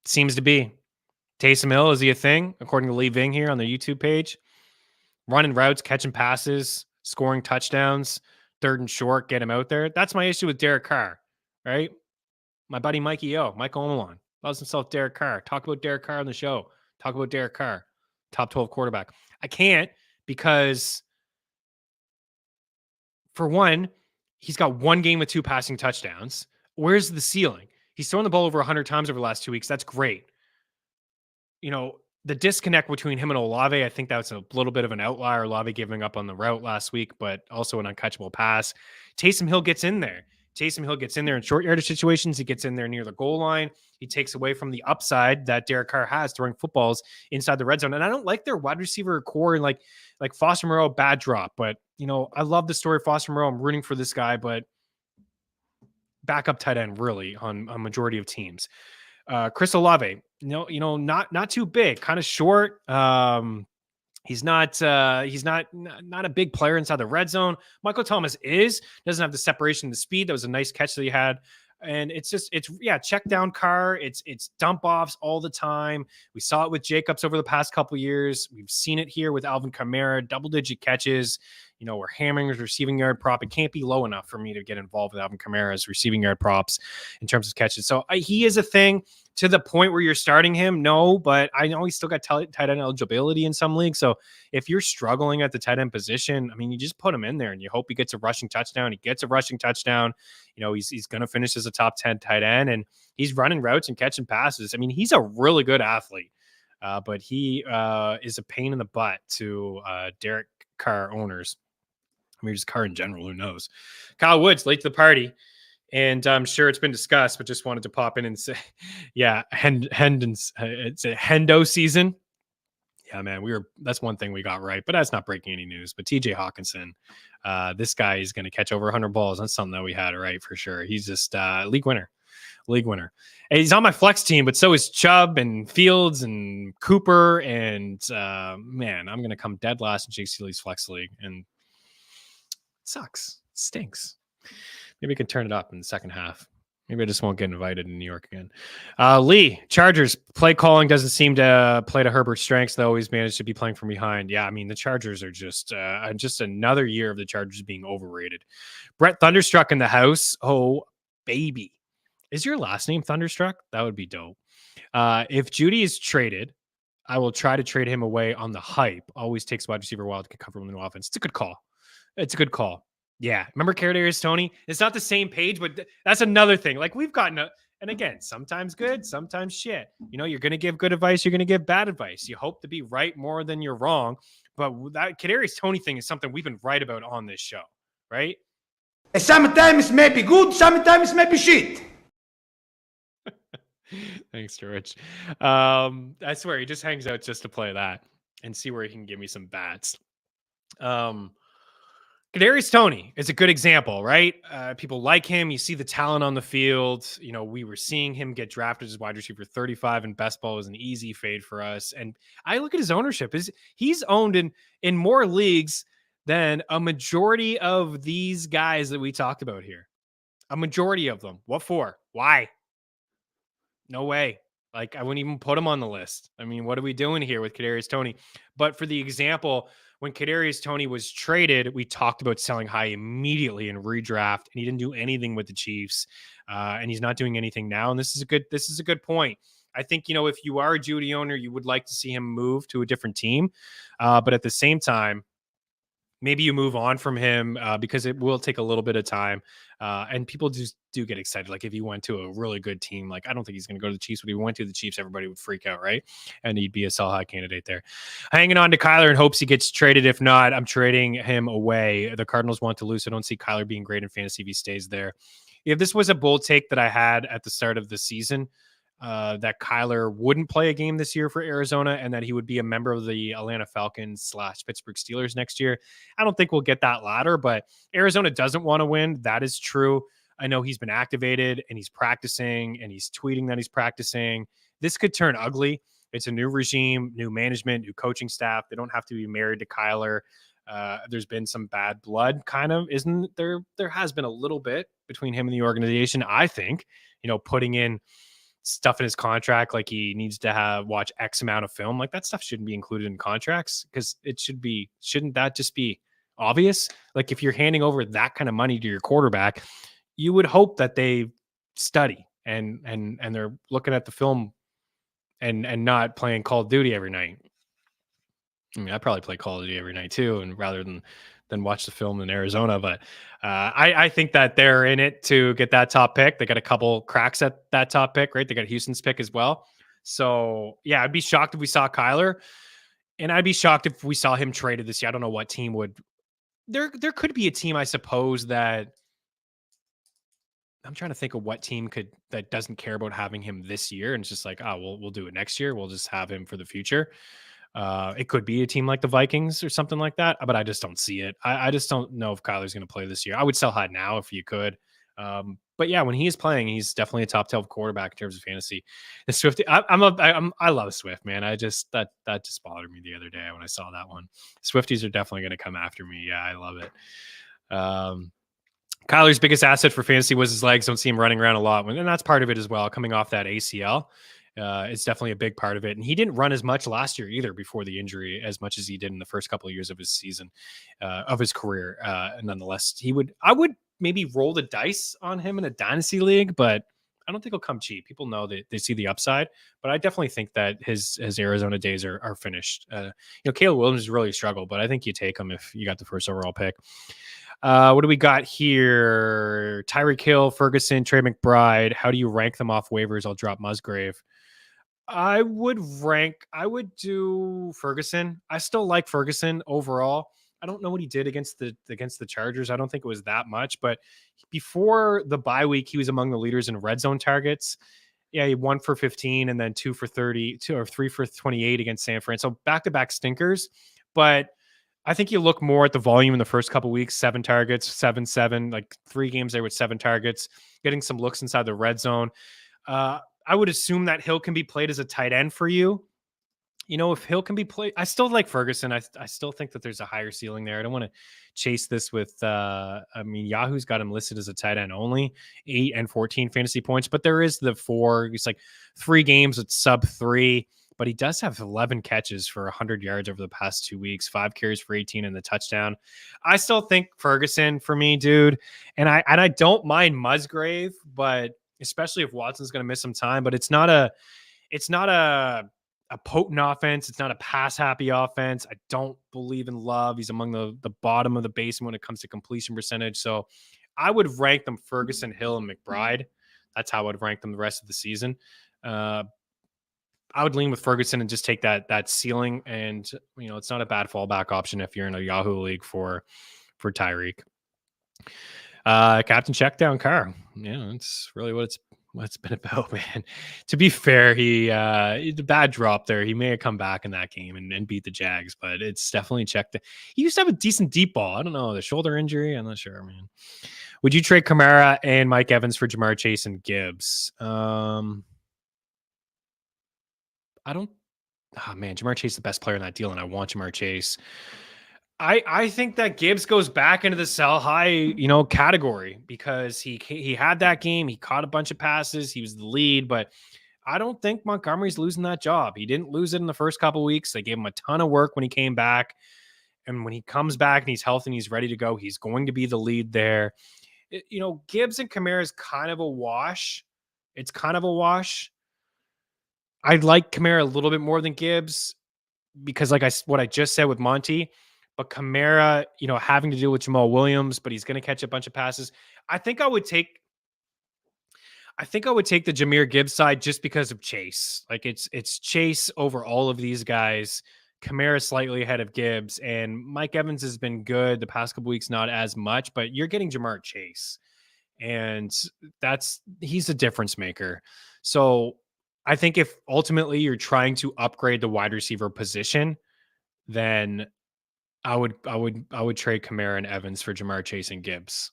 Taysom Hill, is he a thing? According to Lee Ving here on the YouTube page. Running routes, catching passes, scoring touchdowns, 3rd and short, get him out there. That's my issue with Derek Carr, right? My buddy Mikey Mike Omalon, loves himself Derek Carr. Talk about Derek Carr on the show. Talk about Derek Carr, top 12 quarterback. I can't because, for one, he's got one game with 2 passing touchdowns. Where's the ceiling? He's thrown the ball over 100 times over the last 2 weeks. That's great. The disconnect between him and Olave, I think that's a little bit of an outlier. Olave giving up on the route last week, but also an uncatchable pass. Taysom Hill gets in there. In short yardage situations. He gets in there near the goal line. He takes away from the upside that Derek Carr has throwing footballs inside the red zone. And I don't like their wide receiver core and like Foster Moreau, bad drop. But, I love the story of Foster Moreau. I'm rooting for this guy, but backup tight end really on a majority of teams. Chris Olave, not too big, kind of short. He's not a big player inside the red zone. Michael Thomas doesn't have the separation, the speed. That was a nice catch that he had. And it's check down Carr. It's dump offs all the time. We saw it with Jacobs over the past couple of years. We've seen it here with Alvin Kamara, double-digit catches. We're hammering his receiving yard prop. It can't be low enough for me to get involved with Alvin Kamara's receiving yard props in terms of catches. So he is a thing to the point where you're starting him. No, but I know he's still got tight end eligibility in some leagues. So if you're struggling at the tight end position, you just put him in there and you hope he gets a rushing touchdown. He gets a rushing touchdown. He's going to finish as a top 10 tight end, and he's running routes and catching passes. He's a really good athlete, but he is a pain in the butt to Derek Carr owners. Just Carr in general, who knows? Kyle Woods, late to the party. And I'm sure it's been discussed, but just wanted to pop in and say, yeah, it's a Hendo season. Yeah, man, that's one thing we got right, but that's not breaking any news. But TJ Hawkinson, this guy is going to catch over 100 balls. That's something that we had right for sure. He's just league winner. league winner. And he's on my flex team, but so is Chubb and Fields and Cooper. And man, I'm going to come dead last in JC Lee's flex league. And it sucks. It stinks. Maybe I can turn it up in the second half. Maybe I just won't get invited in New York again. Lee, Chargers play calling doesn't seem to play to Herbert's strengths. They always manage to be playing from behind. Yeah, I mean, the Chargers are just another year of the Chargers being overrated. Brett Thunderstruck in the house. Oh, baby. Is your last name Thunderstruck? That would be dope. If Judy is traded, I will try to trade him away on the hype. Always takes wide receiver a while to get comfortable in the new offense. It's a good call. It's a good call. Yeah. Remember Kadarius Toney? It's not the same page, but that's another thing. Like we've gotten and again, sometimes good, sometimes shit. You know, you're going to give good advice. You're going to give bad advice. You hope to be right more than you're wrong. But that Kadarius Toney thing is something we've been right about on this show, right? Sometimes may be good, sometimes may be shit. Thanks, George. I swear he just hangs out just to play that and see where he can give me some bats. Kadarius Toney is a good example, right? People like him. You see the talent on the field. You know, we were seeing him get drafted as wide receiver 35 and best ball was an easy fade for us. And I look at his ownership. He's owned in more leagues than a majority of these guys that we talked about here. A majority of them. What for? Why? No way. Like, I wouldn't even put him on the list. I mean, what are we doing here with Kadarius Toney? But for the example, when Kadarius Toney was traded, we talked about selling high immediately in redraft, and he didn't do anything with the Chiefs, and he's not doing anything now. And this is a good point. I think, you know, if you are a Judy owner, you would like to see him move to a different team, but at the same time, maybe you move on from him because it will take a little bit of time. And people just do get excited. Like if he went to a really good team, like I don't think he's going to go to the Chiefs, but if he went to the Chiefs, everybody would freak out, right? And he'd be a sell high candidate there. Hanging on to Kyler in hopes he gets traded. If not, I'm trading him away. The Cardinals want to lose. I don't see Kyler being great in fantasy if he stays there. If this was a bold take that I had at the start of the season, that Kyler wouldn't play a game this year for Arizona and that he would be a member of the Atlanta Falcons / Pittsburgh Steelers next year. I don't think we'll get that latter, but Arizona doesn't want to win. That is true. I know he's been activated and he's practicing and he's tweeting that he's practicing. This could turn ugly. It's a new regime, new management, new coaching staff. They don't have to be married to Kyler. There's been some bad blood kind of, isn't there? There has been a little bit between him and the organization. I think, you know, putting in stuff in his contract, like he needs to watch X amount of film, like that stuff shouldn't be included in contracts because shouldn't that just be obvious? Like if you're handing over that kind of money to your quarterback, you would hope that they study and they're looking at the film and not playing Call of Duty every night. I mean, I probably play Call of Duty every night too, and rather than watch the film in Arizona. But I think that they're in it to get that top pick. They got a couple cracks at that top pick, right? They got Houston's pick as well. So yeah, I'd be shocked if we saw Kyler, and I'd be shocked if we saw him traded this year. I don't know what team would. There could be a team, I suppose, that I'm trying to think of what team that doesn't care about having him this year and it's just like, oh, we'll do it next year. We'll just have him for the future. It could be a team like the Vikings or something like that, but I just don't see it. I just don't know if Kyler's going to play this year. I would sell high now if you could. But yeah, when he is playing, he's definitely a top 12 quarterback in terms of fantasy. The Swift, I love Swift, man. That just bothered me the other day when I saw that one. Swifties are definitely going to come after me. Yeah, I love it. Kyler's biggest asset for fantasy was his legs. Don't see him running around a lot, and that's part of it as well. Coming off that ACL. It's definitely a big part of it. And he didn't run as much last year either before the injury as much as he did in the first couple of years of his season, of his career. Nonetheless, I would maybe roll the dice on him in a dynasty league, but I don't think he'll come cheap. People know that they see the upside, but I definitely think that his Arizona days are finished. Caleb Williams really struggled, but I think you take him if you got the first overall pick. What do we got here? Tyreek Hill, Ferguson, Trey McBride. How do you rank them off waivers? I'll drop Musgrave. I would do Ferguson. I still like Ferguson overall. I don't know what he did against the Chargers. I don't think it was that much, but before the bye week, he was among the leaders in red zone targets. Yeah, he 1 for 15 and then 2 for 30, 2 or 3 for 28 against San Fran. So back-to-back stinkers, but I think you look more at the volume in the first couple weeks, 7 targets, 7, like 3 games there with 7 targets, getting some looks inside the red zone. I would assume that Hill can be played as a tight end for you. If Hill can be played, I still like Ferguson. I still think that there's a higher ceiling there. I don't want to chase this with, Yahoo's got him listed as a tight end only, 8 and 14 fantasy points, but there is the 4. It's like 3 games at sub 3, but he does have 11 catches for 100 yards over the past 2 weeks, 5 carries for 18 and the touchdown. I still think Ferguson for me, dude. And I don't mind Musgrave, but especially if Watson's going to miss some time, but it's not a potent offense. It's not a pass happy offense. I don't believe in Love. He's among the bottom of the basin when it comes to completion percentage. So I would rank them Ferguson, Hill, and McBride. That's how I would rank them the rest of the season. I would lean with Ferguson and just take that ceiling. And, it's not a bad fallback option if you're in a Yahoo league for Tyreek. Captain Checkdown Car. Yeah, that's really what it's been about, man. To be fair, the bad drop there. He may have come back in that game and beat the Jags, but it's definitely checked. He used to have a decent deep ball. I don't know, the shoulder injury. I'm not sure, man. Would you trade Kamara and Mike Evans for Jamar Chase and Gibbs? I don't. Oh man, Jamar Chase is the best player in that deal, and I want Jamar Chase. I think that Gibbs goes back into the sell high, category because he had that game. He caught a bunch of passes. He was the lead, but I don't think Montgomery's losing that job. He didn't lose it in the first couple of weeks. They gave him a ton of work when he came back. And when he comes back and he's healthy and he's ready to go, he's going to be the lead there. Gibbs and Kamara is kind of a wash. It's kind of a wash. I like Kamara a little bit more than Gibbs because what I just said with Monty, but Kamara, having to deal with Jamal Williams, but he's going to catch a bunch of passes. I think I would take the Jahmyr Gibbs side just because of Chase. Like it's Chase over all of these guys. Kamara slightly ahead of Gibbs, and Mike Evans has been good the past couple weeks, not as much, but you're getting Jamar Chase, and he's a difference maker. So I think if ultimately you're trying to upgrade the wide receiver position, then I would trade Kamara and Evans for Jamar Chase and Gibbs.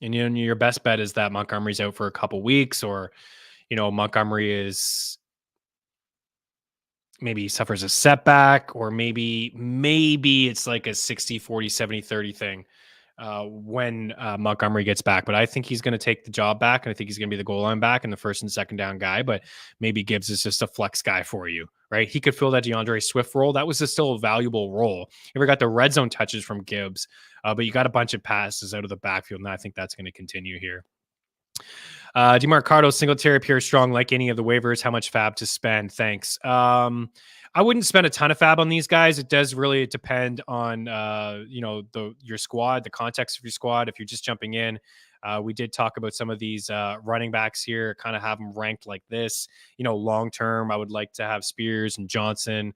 And your best bet is that Montgomery's out for a couple weeks, or Montgomery is maybe suffers a setback, or maybe it's like a 60, 40, 70, 30 thing when Montgomery gets back. But I think he's going to take the job back, and I think he's going to be the goal line back and the first and second down guy. But maybe Gibbs is just a flex guy for you, right? He could fill that DeAndre Swift role. That was still a valuable role. You ever got the red zone touches from Gibbs, but you got a bunch of passes out of the backfield, and I think that's going to continue here. DeMarcado, Singletary, Pierre Strong, like any of the waivers, how much fab to spend? Thanks. I wouldn't spend a ton of fab on these guys. It does really depend on, your squad, the context of your squad. If you're just jumping in, we did talk about some of these running backs here, kind of have them ranked like this. Long-term, I would like to have Spears and Johnson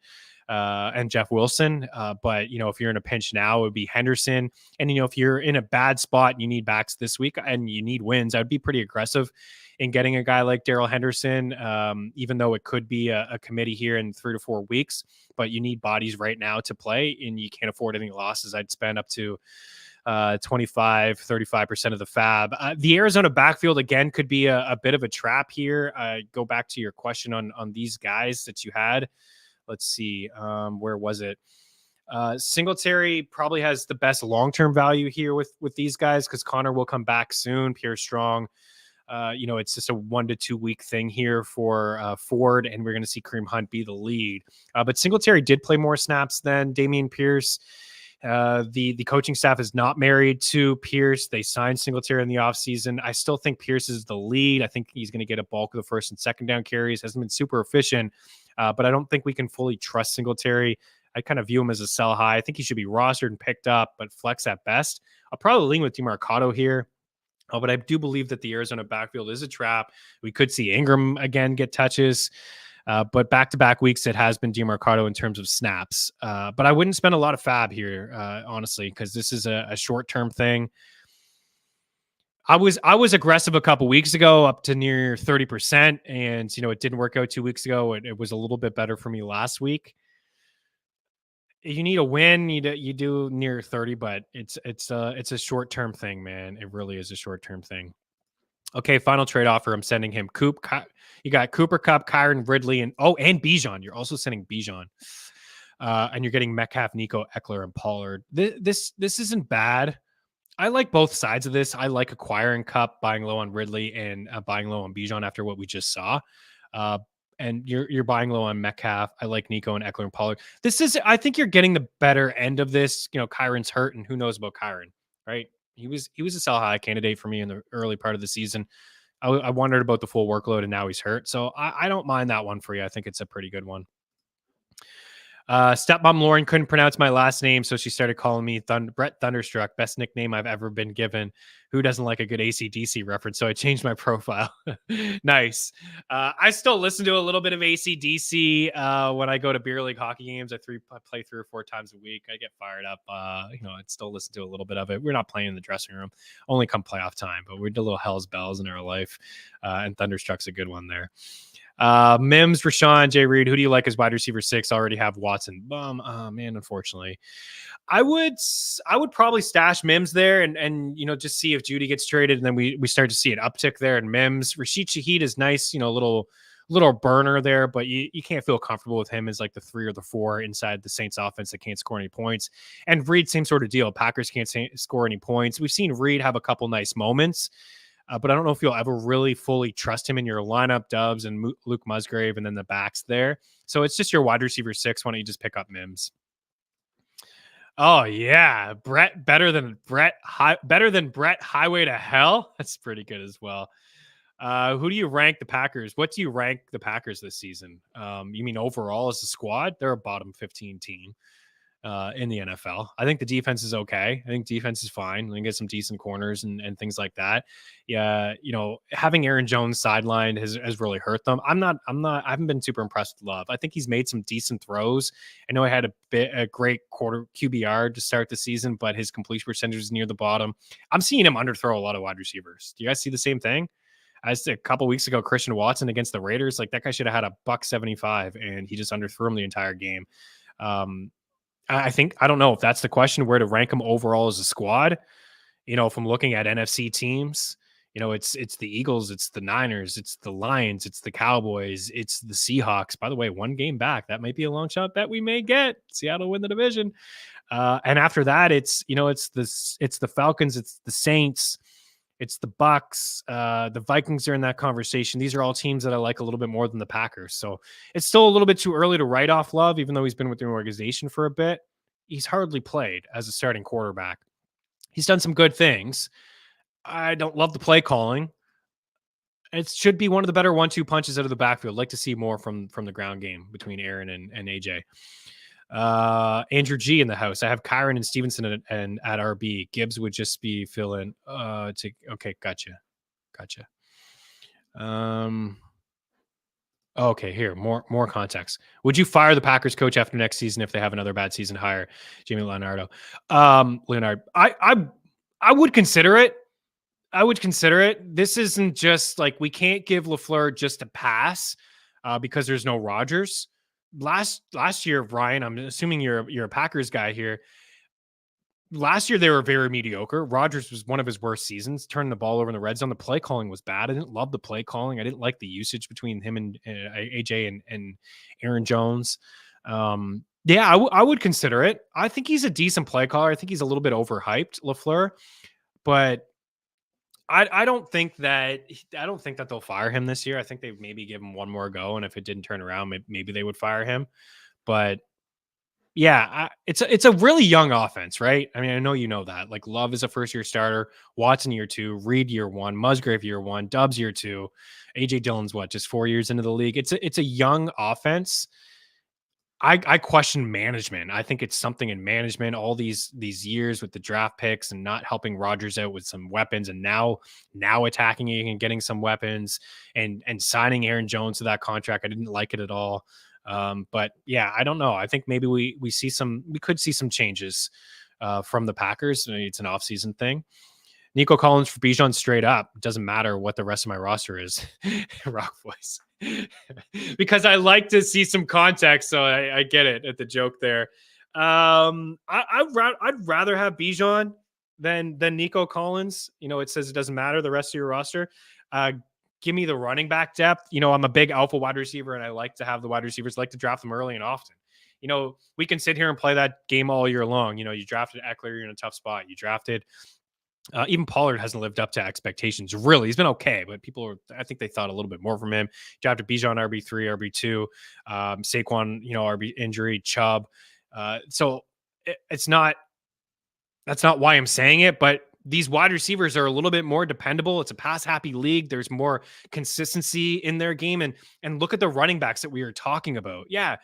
and Jeff Wilson. But, if you're in a pinch now, it would be Henderson. And, if you're in a bad spot and you need backs this week and you need wins, I would be pretty aggressive in getting a guy like Darrell Henderson, even though it could be a committee here in 3 to 4 weeks. But you need bodies right now to play, and you can't afford any losses. I'd spend up to 35% of the fab. The Arizona backfield, again, could be a bit of a trap here. Go back to your question on these guys that you had. Let's see. Where was it? Singletary probably has the best long-term value here with these guys because Connor will come back soon. Pierre Strong, it's just a 1 to 2 week thing here for Ford, and we're going to see Kareem Hunt be the lead. But Singletary did play more snaps than Dameon Pierce. The coaching staff is not married to Pierce. They signed Singletary in the offseason. I still think Pierce is the lead. I think he's going to get a bulk of the first and second down carries. Hasn't been super efficient, but I don't think we can fully trust Singletary. I kind of view him as a sell high. I think he should be rostered and picked up, but flex at best. I'll probably lean with DeMarcado here. But I do believe that the Arizona backfield is a trap. We could see Ingram again get touches. But back-to-back weeks, it has been DeMarcado in terms of snaps. But I wouldn't spend a lot of fab here, honestly, because this is a short-term thing. I was aggressive a couple weeks ago, up to near 30%, and it didn't work out 2 weeks ago. It was a little bit better for me last week. you need a win. You do near 30, but it's a short term thing, man. It really is a short term thing. Okay, final trade offer. I'm sending him you got Cooper Cup, Kyron Ridley, and Bijan. You're also sending Bijan. And you're getting Metcalf, Nico, Eckler, and Pollard. This isn't bad. I like both sides of this. I like acquiring Cup, buying low on Ridley, and buying low on Bijan after what we just saw. And you're buying low on Metcalf. I like Nico and Eckler and Pollard. I think you're getting the better end of this. Kyron's hurt, and who knows about Kyron, right? He was a sell high candidate for me in the early part of the season. I wondered about the full workload, and now he's hurt. So I don't mind that one for you. I think it's a pretty good one. Stepmom Lauren couldn't pronounce my last name, so she started calling me Brett Thunderstruck, best nickname I've ever been given. Who doesn't like a good AC/DC reference? So I changed my profile. Nice. I still listen to a little bit of AC/DC when I go to beer league hockey games. I play 3 or 4 times a week. I get fired up. I'd still listen to a little bit of it. We're not playing in the dressing room, only come playoff time, but we're the little Hell's Bells in our life. And Thunderstruck's a good one there. Mims, Rashawn, Jay Reed, who do you like as wide receiver 6? Already have Watson. Man, unfortunately. I would probably stash Mims there and just see if Judy gets traded, and then we start to see an uptick there in Mims. Rashid Shaheed is nice, little burner there, but you can't feel comfortable with him as like the 3 or the 4 inside the Saints offense that can't score any points. And Reed, same sort of deal. Packers can't score any points. We've seen Reed have a couple nice moments. But I don't know if you'll ever really fully trust him in your lineup. Dubs and Luke Musgrave, and then the backs there. So it's just your wide receiver 6. Why don't you just pick up Mims? Oh yeah, Brett better than Brett Highway to Hell. That's pretty good as well. Who do you rank the Packers? What do you rank the Packers this season? You mean overall as a squad? They're a bottom 15 team. In the NFL. I think the defense is okay. I think defense is fine. We can get some decent corners and things like that. Yeah, having Aaron Jones sidelined has really hurt them. I haven't been super impressed with Love. I think he's made some decent throws. I know I had a great quarter QBR to start the season, but his completion percentage is near the bottom. I'm seeing him underthrow a lot of wide receivers. Do you guys see the same thing? As a couple weeks ago, Christian Watson against the Raiders, like that guy should have had a $175, and he just underthrew him the entire game. I don't know if that's the question, where to rank them overall as a squad. If I'm looking at NFC teams, it's the Eagles, it's the Niners, it's the Lions, it's the Cowboys, it's the Seahawks. By the way, 1 game back. That might be a long shot that we may get. Seattle win the division. And after that, it's the Falcons, it's the Saints, it's the Bucks, the Vikings are in that conversation. These are all teams that I like a little bit more than the Packers. So it's still a little bit too early to write off Love, even though he's been with the organization for a bit. He's hardly played as a starting quarterback. He's done some good things. I don't love the play calling. It should be one of the better 1-2 punches out of the backfield. I'd like to see more from the ground game between Aaron and AJ. Andrew G in the house. I have Kyron and Stevenson and at RB. Gibbs would just be filling. Okay, gotcha. Okay, here more context. Would you fire the Packers coach after next season if they have another bad season? Hire Jamie Leonardo. Leonard, I would consider it. This isn't just like, we can't give LaFleur just a pass because there's no Rodgers. Last year, Ryan, I'm assuming you're a Packers guy here. Last year, they were very mediocre. Rodgers was one of his worst seasons, turning the ball over in the red zone. The play calling was bad. I didn't love the play calling. I didn't like the usage between him and AJ and Aaron Jones. Yeah, I would consider it. I think he's a decent play caller. I think he's a little bit overhyped, LaFleur, but I don't think that they'll fire him this year. I think they maybe give him one more go, and if it didn't turn around, maybe they would fire him. But yeah, it's a really young offense, right? I mean, I know you know that. Like, Love is a first-year starter, Watson year 2, Reed year 1, Musgrave year 1, Dubs year 2, AJ Dillon's just 4 years into the league. It's a young offense. I question management. I think it's something in management, all these years with the draft picks and not helping Rodgers out with some weapons, and now attacking and getting some weapons and signing Aaron Jones to that contract. I didn't like it at all. But yeah, I don't know. I think maybe we could see some changes from the Packers. It's an offseason thing. Nico Collins for Bijan straight up. Doesn't matter what the rest of my roster is. Rock voice. Because I like to see some context, so I get it at the joke there. I'd rather have Bijan than Nico Collins. You know, it says it doesn't matter the rest of your roster. Uh, Give me the running back depth. You know, I'm a big alpha wide receiver, and I like to have the wide receivers, like to draft them early and often. You know, we can sit here and play that game all year long. You know, you drafted Eckler, you're in a tough spot. You drafted even Pollard hasn't lived up to expectations. Really, he's been okay, but I think they thought a little bit more from him. Drafted Bijan RB3, RB2, Saquon, you know, RB injury, Chubb. So it's not. That's not why I'm saying it, but these wide receivers are a little bit more dependable. It's a pass happy league. There's more consistency in their game, and look at the running backs that we are talking about. Yeah,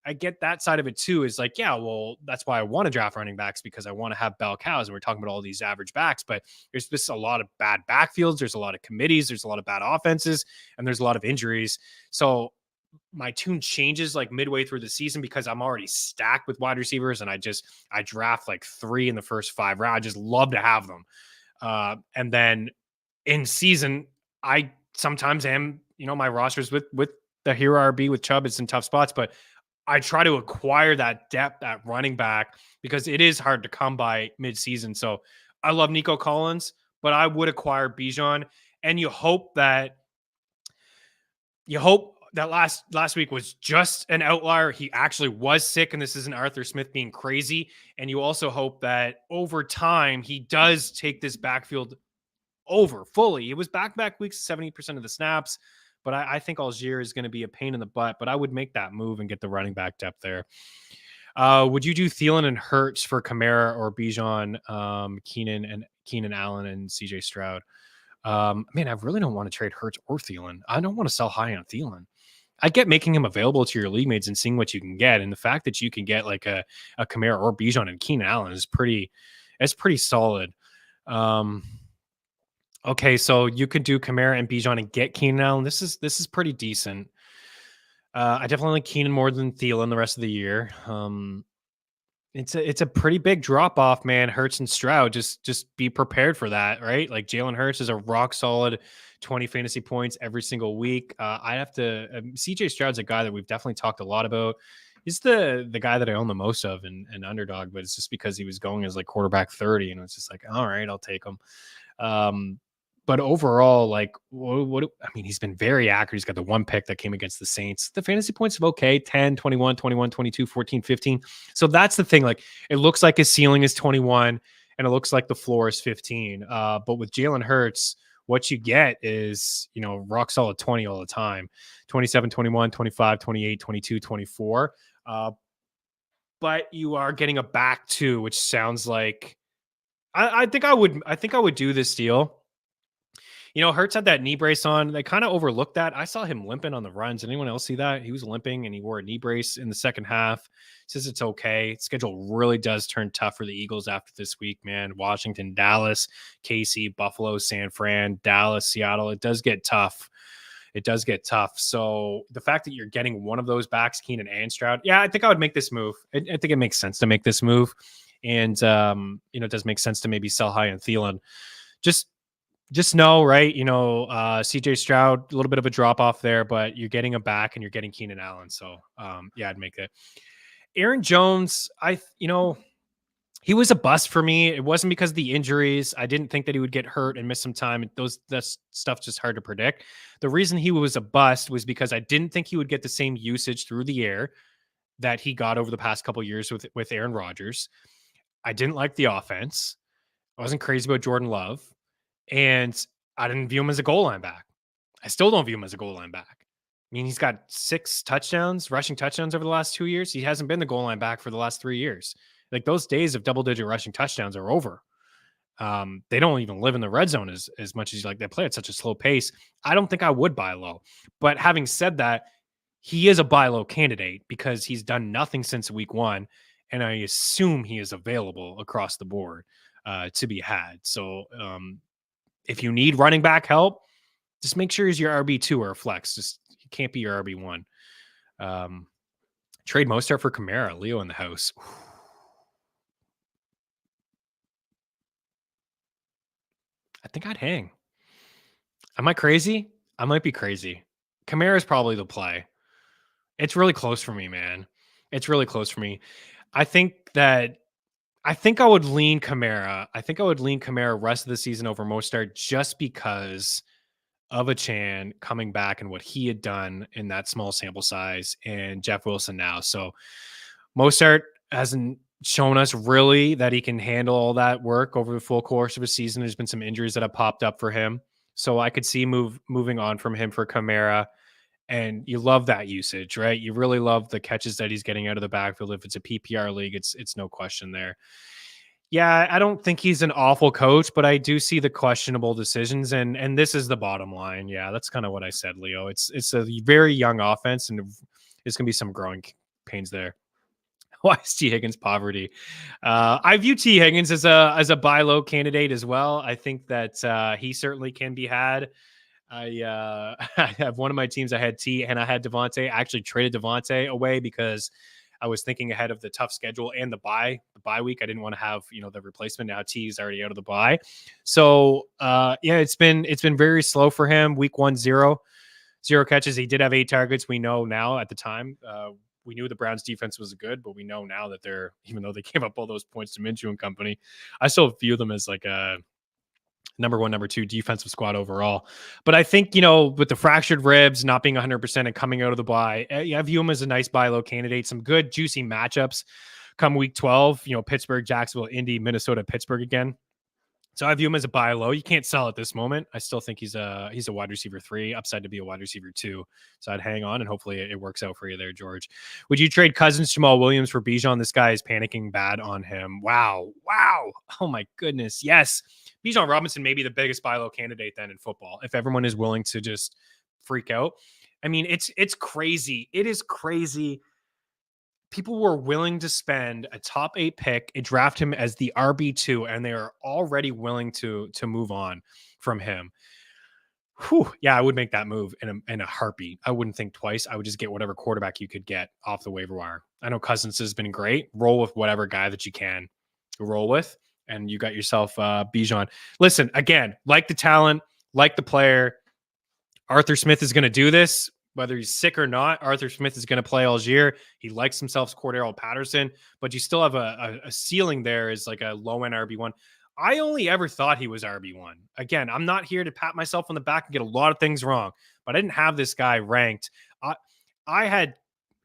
I get that side of it too. Is like, yeah, well, that's why I want to draft running backs, because I want to have bell cows. And we're talking about all these average backs, but there's just a lot of bad backfields. There's a lot of committees. There's a lot of bad offenses, and there's a lot of injuries. So my tune changes like midway through the season because I'm already stacked with wide receivers, and I draft like 3 in the first 5 rounds. I just love to have them. And then in season, I sometimes am, you know, my rosters with the hero RB with Chubb, it's in tough spots, but I try to acquire that depth at running back because it is hard to come by mid-season. So I love Nico Collins, but I would acquire Bijan, and you hope that last week was just an outlier. He actually was sick, and this isn't Arthur Smith being crazy. And you also hope that over time he does take this backfield over fully. It was back weeks, 70% of the snaps, but I think Algier is going to be a pain in the butt. But I would make that move and get the running back depth there. Would you do Thielen and Hurts for Kamara or Bijan, Keenan Allen and CJ Stroud? Man, I really don't want to trade Hurts or Thielen. I don't want to sell high on Thielen. I get making him available to your league mates and seeing what you can get. And the fact that you can get like a Kamara or Bijan and Keenan Allen is pretty solid. Okay, so you could do Kamara and Bijan and get Keenan Allen. This is pretty decent. I definitely like Keenan more than Thielen the rest of the year. It's a pretty big drop off, man. Hurts and Stroud, just be prepared for that, right? Like Jalen Hurts is a rock solid 20 fantasy points every single week. I have to. CJ Stroud's a guy that we've definitely talked a lot about. He's the guy that I own the most of in Underdog, but it's just because he was going as like quarterback 30, and it's just like, all right, I'll take him. But overall, like, what I mean, he's been very accurate. He's got the one pick that came against the Saints. The fantasy points of okay, 10, 21, 21, 22, 14, 15. So that's the thing. Like, it looks like his ceiling is 21 and it looks like the floor is 15. But with Jalen Hurts, what you get is, you know, rock solid 20 all the time, 27, 21, 25, 28, 22, 24. But you are getting a back two, which sounds like I think I would do this deal. You know, Hurts had that knee brace on. They kind of overlooked that. I saw him limping on the runs. Did anyone else see that? He was limping and he wore a knee brace in the second half. Says it's okay. Schedule really does turn tough for the Eagles after this week, man. Washington, Dallas, KC, Buffalo, San Fran, Dallas, Seattle. It does get tough. It does get tough. So the fact that you're getting one of those backs, Keenan and Stroud, yeah, I think I would make this move. I think it makes sense to make this move. And, you know, it does make sense to maybe sell high on Thielen. Just know, right? You know, CJ Stroud, a little bit of a drop off there, but you're getting a back and you're getting Keenan Allen. So, yeah, I'd make it. Aaron Jones, he was a bust for me. It wasn't because of the injuries. I didn't think that he would get hurt and miss some time. That stuff's just hard to predict. The reason he was a bust was because I didn't think he would get the same usage through the air that he got over the past couple of years with Aaron Rodgers. I didn't like the offense. I wasn't crazy about Jordan Love. And I didn't view him as a goal line back. I still don't view him as a goal line back. I mean, he's got 6 touchdowns, rushing touchdowns over the last 2 years. He hasn't been the goal line back for the last 3 years. Like, those days of double-digit rushing touchdowns are over. They don't even live in the red zone as much as they play at such a slow pace. I don't think I would buy low. But having said that, he is a buy low candidate because he's done nothing since week 1, and I assume he is available across the board to be had. So, if you need running back help, just make sure he's your RB2 or a flex. Just he can't be your RB1. Trade Mostert for Kamara. Leo in the house. I think I'd hang. Am I crazy? I might be crazy. Kamara is probably the play. It's really close for me, man. It's really close for me. I think I would lean Kamara. I think I would lean Kamara rest of the season over Mostert just because of a Chan coming back and what he had done in that small sample size and Jeff Wilson now. So Mostert hasn't shown us really that he can handle all that work over the full course of a season. There's been some injuries that have popped up for him. So I could see moving on from him for Kamara. And you love that usage, right? You really love the catches that he's getting out of the backfield. If it's a PPR league, it's no question there. Yeah, I don't think he's an awful coach, but I do see the questionable decisions, and this is the bottom line. Yeah, that's kind of what I said, Leo. It's a very young offense, and there's gonna be some growing pains there. Why is T. Higgins poverty? I view T. Higgins as a buy low candidate as well. I think that he certainly can be had. I have one of my teams. I had T and I had Devontae. I actually traded Devontae away because I was thinking ahead of the tough schedule and the bye week. I didn't want to have, the replacement. Now T is already out of the bye. So it's been very slow for him. Week 1, 0 catches. He did have 8 targets. We know now. At the time, we knew the Browns defense was good, but we know now that even though they gave up all those points to Minshew and company, I still view them as like a number 1, number 2 defensive squad overall. But I think, with the fractured ribs, not being 100% and coming out of the bye, I view him as a nice buy low candidate. Some good juicy matchups come week 12, Pittsburgh, Jacksonville, Indy, Minnesota, Pittsburgh again. So I view him as a buy low. You can't sell at this moment. I still think he's a wide receiver 3, upside to be a wide receiver 2. So I'd hang on and hopefully it works out for you there, George. Would you trade Cousins, Jamal Williams for Bijan? This guy is panicking bad on him. Wow. Oh my goodness. Yes. Bijan Robinson may be the biggest buy low candidate then in football, if everyone is willing to just freak out. I mean, it's crazy. It is crazy. People were willing to spend a top 8 pick and draft him as the RB2, and they are already willing to move on from him. Whew, yeah, I would make that move in a heartbeat. I wouldn't think twice. I would just get whatever quarterback you could get off the waiver wire. I know Cousins has been great. Roll with whatever guy that you can roll with, and you got yourself Bijan. Listen, again, like the talent, like the player, Arthur Smith is going to do this. Whether he's sick or not, Arthur Smith is going to play all year. He likes himself as Cordero Patterson, but you still have a ceiling there as like a low-end RB1. I only ever thought he was RB1. Again, I'm not here to pat myself on the back and get a lot of things wrong, but I didn't have this guy ranked. I had,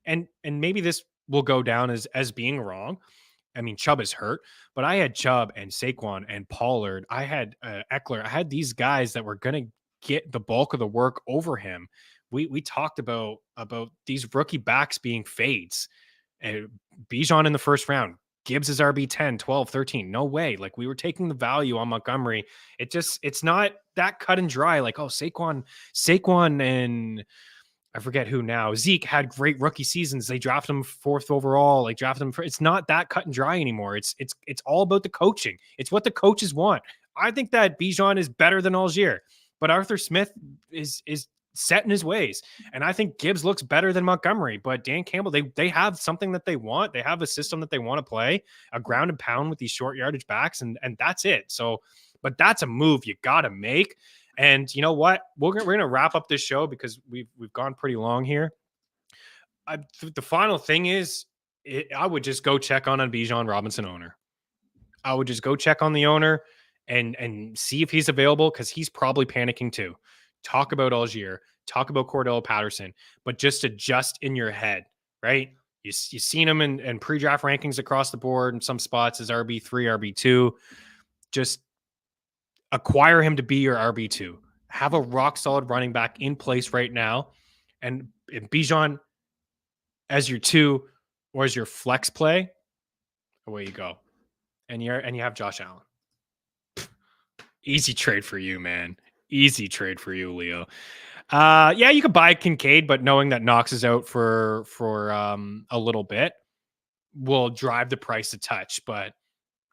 and maybe this will go down as being wrong. I mean, Chubb is hurt, but I had Chubb and Saquon and Pollard. I had Eckler. I had these guys that were going to get the bulk of the work over him. We talked about these rookie backs being fades. Bijan in the first round. Gibbs is RB 10, 12, 13. No way. Like, we were taking the value on Montgomery. It's not that cut and dry. Like, oh, Saquon and I forget who now. Zeke had great rookie seasons. They drafted him 4th overall. Like, drafted him it's not that cut and dry anymore. It's all about the coaching. It's what the coaches want. I think that Bijan is better than Algier, but Arthur Smith is set in his ways. And I think Gibbs looks better than Montgomery, but Dan Campbell, they have something that they want. They have a system that they want to play, a ground and pound with these short yardage backs. And that's it. So, but that's a move you got to make. And you know what? We're going to wrap up this show because we've gone pretty long here. The final thing is I would just go check on a Bijan Robinson owner. I would just go check on the owner and see if he's available, because he's probably panicking too. Talk about Algier, talk about Cordell Patterson, but just adjust in your head, right? You've seen him in pre-draft rankings across the board in some spots as RB3, RB2. Just acquire him to be your RB2. Have a rock-solid running back in place right now, and Bijan as your 2 or as your flex play, away you go. And you have Josh Allen. Easy trade for you, man. Easy trade for you, Leo. Yeah, you could buy Kincaid, but knowing that Knox is out for a little bit will drive the price a touch. But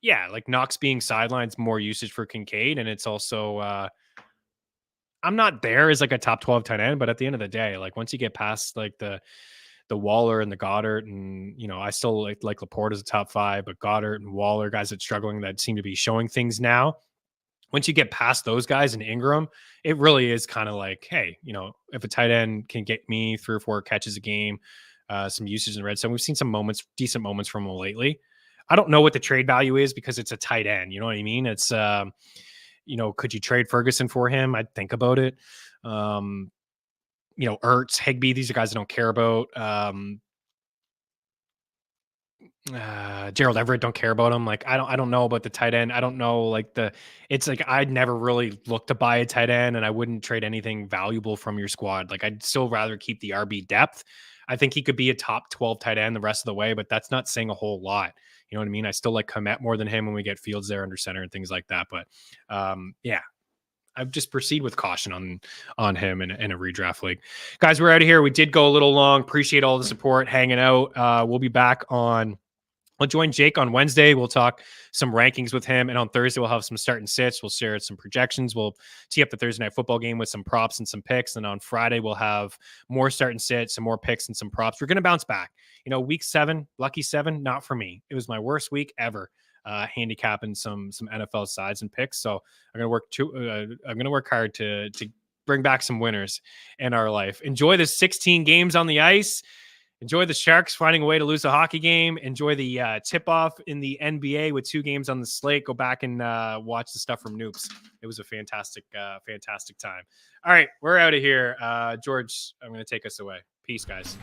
yeah, like Knox being sidelines, more usage for Kincaid, and it's also I'm not there as like a top 12 tight end, but at the end of the day, like once you get past like the Waller and the Goddard, and I still like Laporte as a top 5, but Goddard and Waller, guys that struggling, that seem to be showing things now. Once you get past those guys and Ingram, it really is kind of like, hey, if a tight end can get me 3 or 4 catches a game, some usage in the red zone. We've seen some moments, decent moments from him lately. I don't know what the trade value is because it's a tight end. You know what I mean? It's, could you trade Ferguson for him? I'd think about it. Ertz, Higbee, these are guys I don't care about. Gerald Everett, don't care about him. Like, I don't know about the tight end. I don't know, it's like, I'd never really look to buy a tight end, and I wouldn't trade anything valuable from your squad. Like, I'd still rather keep the RB depth. I think he could be a top 12 tight end the rest of the way, but that's not saying a whole lot. You know what I mean? I still like Komet more than him when we get Fields there under center and things like that. But I've just proceed with caution on him in a redraft league. Guys, we're out of here. We did go a little long. Appreciate all the support, hanging out. We'll be back I'll join Jake on Wednesday. We'll talk some rankings with him. And on Thursday, we'll have some start and sits. We'll share some projections. We'll tee up the Thursday night football game with some props and some picks. And on Friday, we'll have more start and sits, some more picks and some props. We're going to bounce back. Week 7, lucky 7, not for me. It was my worst week ever. Handicapping some NFL sides and picks. So I'm going to work hard to bring back some winners in our life. Enjoy the 16 games on the ice. Enjoy the Sharks finding a way to lose a hockey game. Enjoy the tip-off in the NBA with 2 games on the slate. Go back and watch the stuff from Noops. It was a fantastic time. All right, we're out of here. George, I'm going to take us away. Peace, guys.